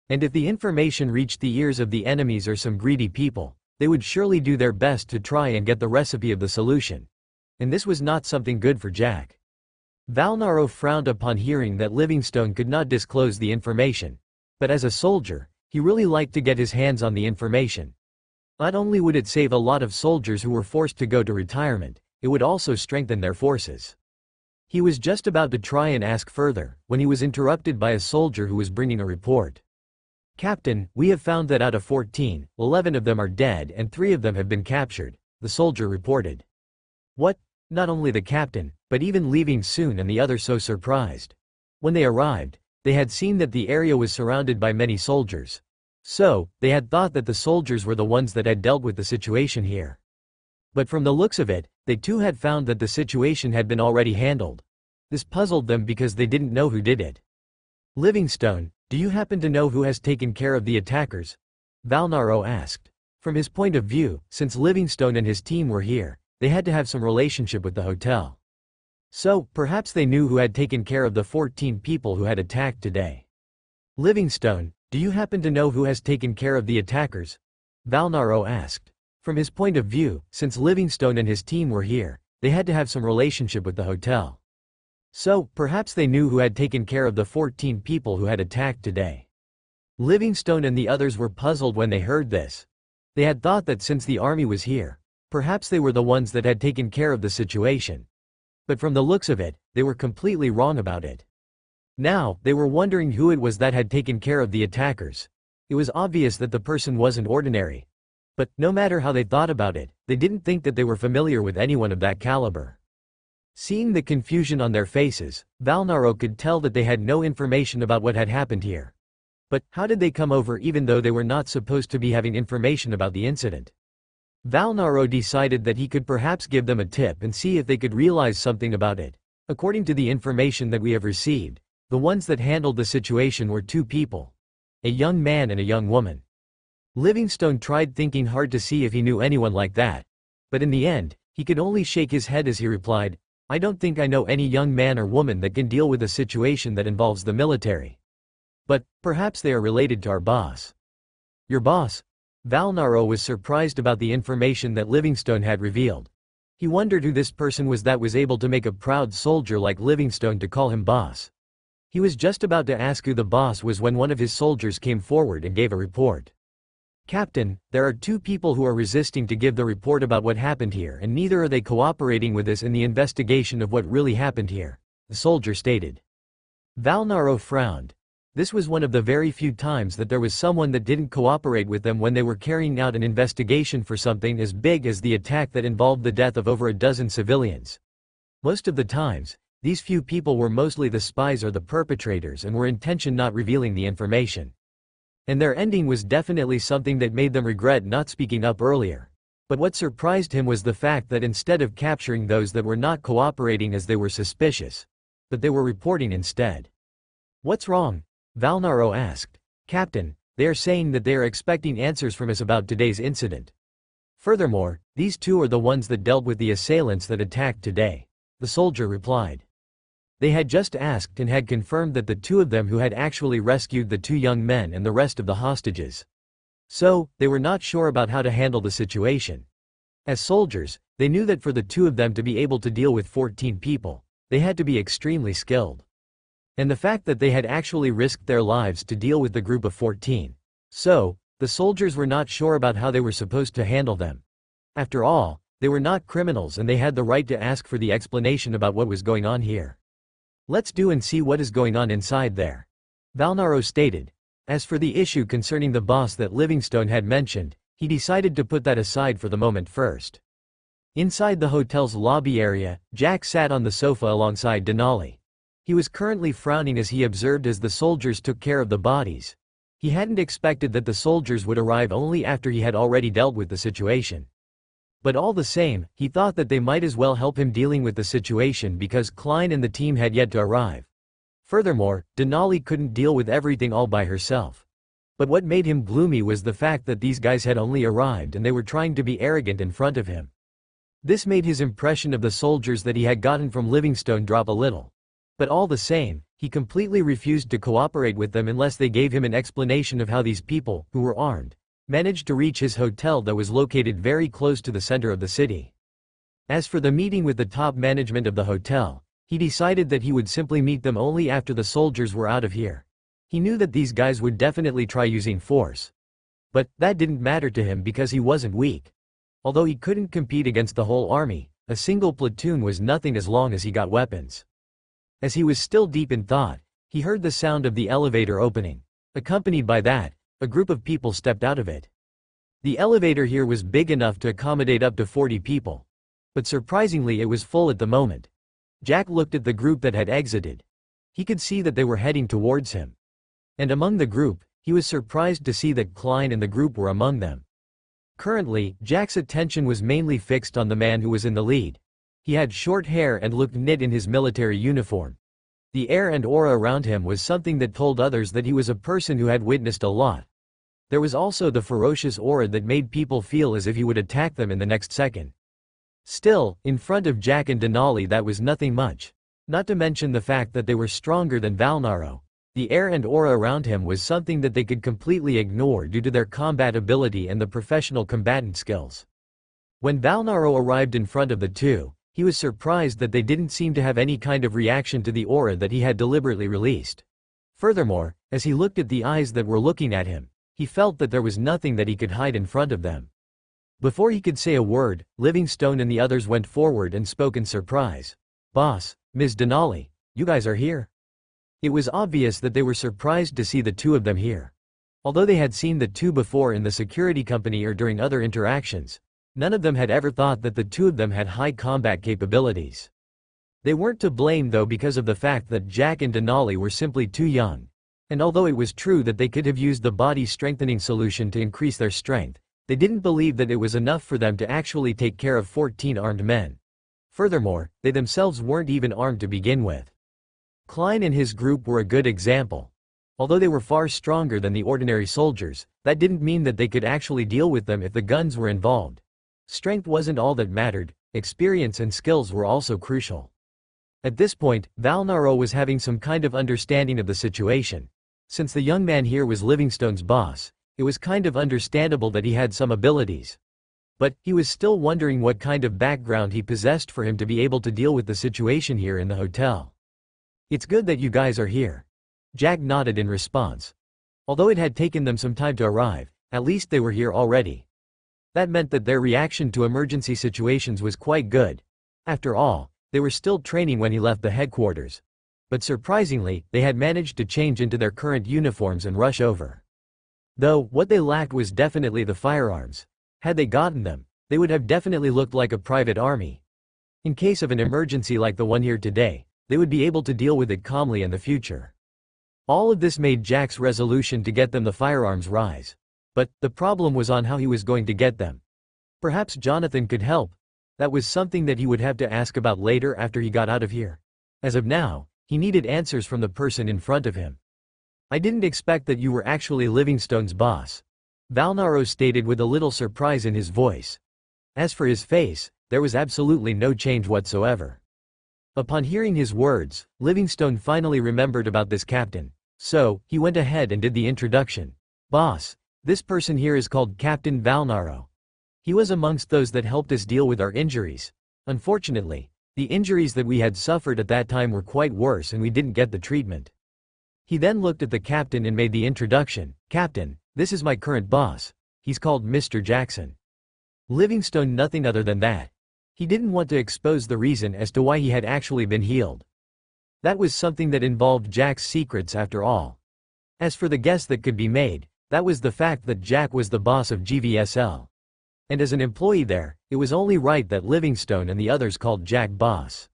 And if the information reached the ears of the enemies or some greedy people, they would surely do their best to try and get the recipe of the solution. And this was not something good for Jack. Valnaro frowned upon hearing that Livingstone could not disclose the information. But as a soldier, he really liked to get his hands on the information. Not only would it save a lot of soldiers who were forced to go to retirement, it would also strengthen their forces. He was just about to try and ask further, when he was interrupted by a soldier who was bringing a report. "Captain, we have found that out of 14, 11 of them are dead and 3 of them have been captured," the soldier reported. What? Not only the captain, but even leaving soon and the others so surprised. When they arrived, they had seen that the area was surrounded by many soldiers. So, they had thought that the soldiers were the ones that had dealt with the situation here. But from the looks of it, they too had found that the situation had been already handled. This puzzled them because they didn't know who did it. "Livingstone, do you happen to know who has taken care of the attackers?" Valnaro asked. From his point of view, since Livingstone and his team were here, they had to have some relationship with the hotel. So, perhaps they knew who had taken care of the 14 people who had attacked today. "Livingstone, do you happen to know who has taken care of the attackers?" Valnaro asked. From his point of view, since Livingstone and his team were here, they had to have some relationship with the hotel. So, perhaps they knew who had taken care of the 14 people who had attacked today. Livingstone and the others were puzzled when they heard this. They had thought that since the army was here, perhaps they were the ones that had taken care of the situation. But from the looks of it, they were completely wrong about it. Now, they were wondering who it was that had taken care of the attackers. It was obvious that the person wasn't ordinary. But, no matter how they thought about it, they didn't think that they were familiar with anyone of that caliber. Seeing the confusion on their faces, Valnaro could tell that they had no information about what had happened here. But, how did they come over even though they were not supposed to be having information about the incident? Valnaro decided that he could perhaps give them a tip and see if they could realize something about it. According to the information that we have received, the ones that handled the situation were 2 people. A young man and a young woman. Livingstone tried thinking hard to see if he knew anyone like that. But in the end, he could only shake his head as he replied, "I don't think I know any young man or woman that can deal with a situation that involves the military. But, perhaps they are related to our boss." "Your boss?" Valnaro was surprised about the information that Livingstone had revealed. He wondered who this person was that was able to make a proud soldier like Livingstone to call him boss. He was just about to ask who the boss was when one of his soldiers came forward and gave a report. "Captain, there are 2 people who are resisting to give the report about what happened here, and neither are they cooperating with us in the investigation of what really happened here," the soldier stated. Valnaro frowned. This was one of the very few times that there was someone that didn't cooperate with them when they were carrying out an investigation for something as big as the attack that involved the death of over a dozen civilians. Most of the times, these few people were mostly the spies or the perpetrators and were intention not revealing the information. And their ending was definitely something that made them regret not speaking up earlier. But what surprised him was the fact that instead of capturing those that were not cooperating as they were suspicious, that they were reporting instead. "What's wrong?" Valnaro asked. "Captain, they are saying that they are expecting answers from us about today's incident. Furthermore, these 2 are the ones that dealt with the assailants that attacked today," the soldier replied. They had just asked and had confirmed that the 2 of them who had actually rescued the 2 young men and the rest of the hostages. So, they were not sure about how to handle the situation. As soldiers, they knew that for the 2 of them to be able to deal with 14 people, they had to be extremely skilled. And the fact that they had actually risked their lives to deal with the group of 14. So, the soldiers were not sure about how they were supposed to handle them. After all, they were not criminals and they had the right to ask for the explanation about what was going on here. "Let's do and see what is going on inside there," Valnaro stated. As for the issue concerning the boss that Livingstone had mentioned, he decided to put that aside for the moment first. Inside the hotel's lobby area, Jack sat on the sofa alongside Denali. He was currently frowning as he observed as the soldiers took care of the bodies. He hadn't expected that the soldiers would arrive only after he had already dealt with the situation. But all the same, he thought that they might as well help him dealing with the situation because Klein and the team had yet to arrive. Furthermore, Denali couldn't deal with everything all by herself. But what made him gloomy was the fact that these guys had only arrived and they were trying to be arrogant in front of him. This made his impression of the soldiers that he had gotten from Livingstone drop a little. But all the same, he completely refused to cooperate with them unless they gave him an explanation of how these people, who were armed, managed to reach his hotel that was located very close to the center of the city. As for the meeting with the top management of the hotel, he decided that he would simply meet them only after the soldiers were out of here. He knew that these guys would definitely try using force. But that didn't matter to him because he wasn't weak. Although he couldn't compete against the whole army, a single platoon was nothing as long as he got weapons. As he was still deep in thought, he heard the sound of the elevator opening. Accompanied by that, a group of people stepped out of it. The elevator here was big enough to accommodate up to 40 people. But surprisingly it was full at the moment. Jack looked at the group that had exited. He could see that they were heading towards him. And among the group, he was surprised to see that Klein and the group were among them. Currently, Jack's attention was mainly fixed on the man who was in the lead. He had short hair and looked knit in his military uniform. The air and aura around him was something that told others that he was a person who had witnessed a lot. There was also the ferocious aura that made people feel as if he would attack them in the next second. Still, in front of Jack and Denali that was nothing much. Not to mention the fact that they were stronger than Valnaro. The air and aura around him was something that they could completely ignore due to their combat ability and the professional combatant skills. When Valnaro arrived in front of the two, he was surprised that they didn't seem to have any kind of reaction to the aura that he had deliberately released. Furthermore, as he looked at the eyes that were looking at him, he felt that there was nothing that he could hide in front of them. Before he could say a word, Livingstone and the others went forward and spoke in surprise. "Boss, Ms. Denali, you guys are here?" It was obvious that they were surprised to see the two of them here. Although they had seen the two before in the security company or during other interactions, none of them had ever thought that the two of them had high combat capabilities. They weren't to blame though because of the fact that Jack and Denali were simply too young. And although it was true that they could have used the body strengthening solution to increase their strength, they didn't believe that it was enough for them to actually take care of 14 armed men. Furthermore, they themselves weren't even armed to begin with. Klein and his group were a good example. Although they were far stronger than the ordinary soldiers, that didn't mean that they could actually deal with them if the guns were involved. Strength wasn't all that mattered, experience and skills were also crucial. At this point, Valnaro was having some kind of understanding of the situation. Since the young man here was Livingstone's boss, it was kind of understandable that he had some abilities. But he was still wondering what kind of background he possessed for him to be able to deal with the situation here in the hotel. "It's good that you guys are here." Jack nodded in response. Although it had taken them some time to arrive, at least they were here already. That meant that their reaction to emergency situations was quite good. After all, they were still training when he left the headquarters. But surprisingly, they had managed to change into their current uniforms and rush over. Though, what they lacked was definitely the firearms. Had they gotten them, they would have definitely looked like a private army. In case of an emergency like the one here today, they would be able to deal with it calmly in the future. All of this made Jack's resolution to get them the firearms rise. But, the problem was on how he was going to get them. Perhaps Jonathan could help. That was something that he would have to ask about later after he got out of here. As of now, he needed answers from the person in front of him. "I didn't expect that you were actually Livingstone's boss," Valnaro stated with a little surprise in his voice. As for his face, there was absolutely no change whatsoever. Upon hearing his words, Livingstone finally remembered about this captain. So, he went ahead and did the introduction. "Boss, this person here is called Captain Valnaro. He was amongst those that helped us deal with our injuries. Unfortunately, the injuries that we had suffered at that time were quite worse and we didn't get the treatment." He then looked at the captain and made the introduction. "Captain, this is my current boss. He's called Mr. Jackson." Livingstone nothing other than that. He didn't want to expose the reason as to why he had actually been healed. That was something that involved Jack's secrets after all. As for the guess that could be made, that was the fact that Jack was the boss of GVSL. And as an employee there, it was only right that Livingstone and the others called Jack boss.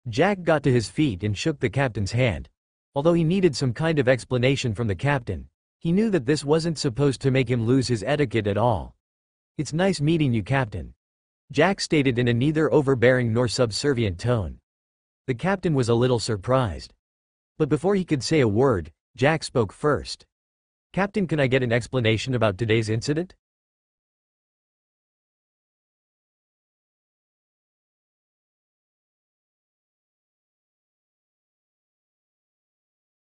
Jack got to his feet and shook the captain's hand. Although he needed some kind of explanation from the captain, he knew that this wasn't supposed to make him lose his etiquette at all. "It's nice meeting you, Captain." Jack stated in a neither overbearing nor subservient tone. The captain was a little surprised. But before he could say a word, Jack spoke first. "Captain, can I get an explanation about today's incident?"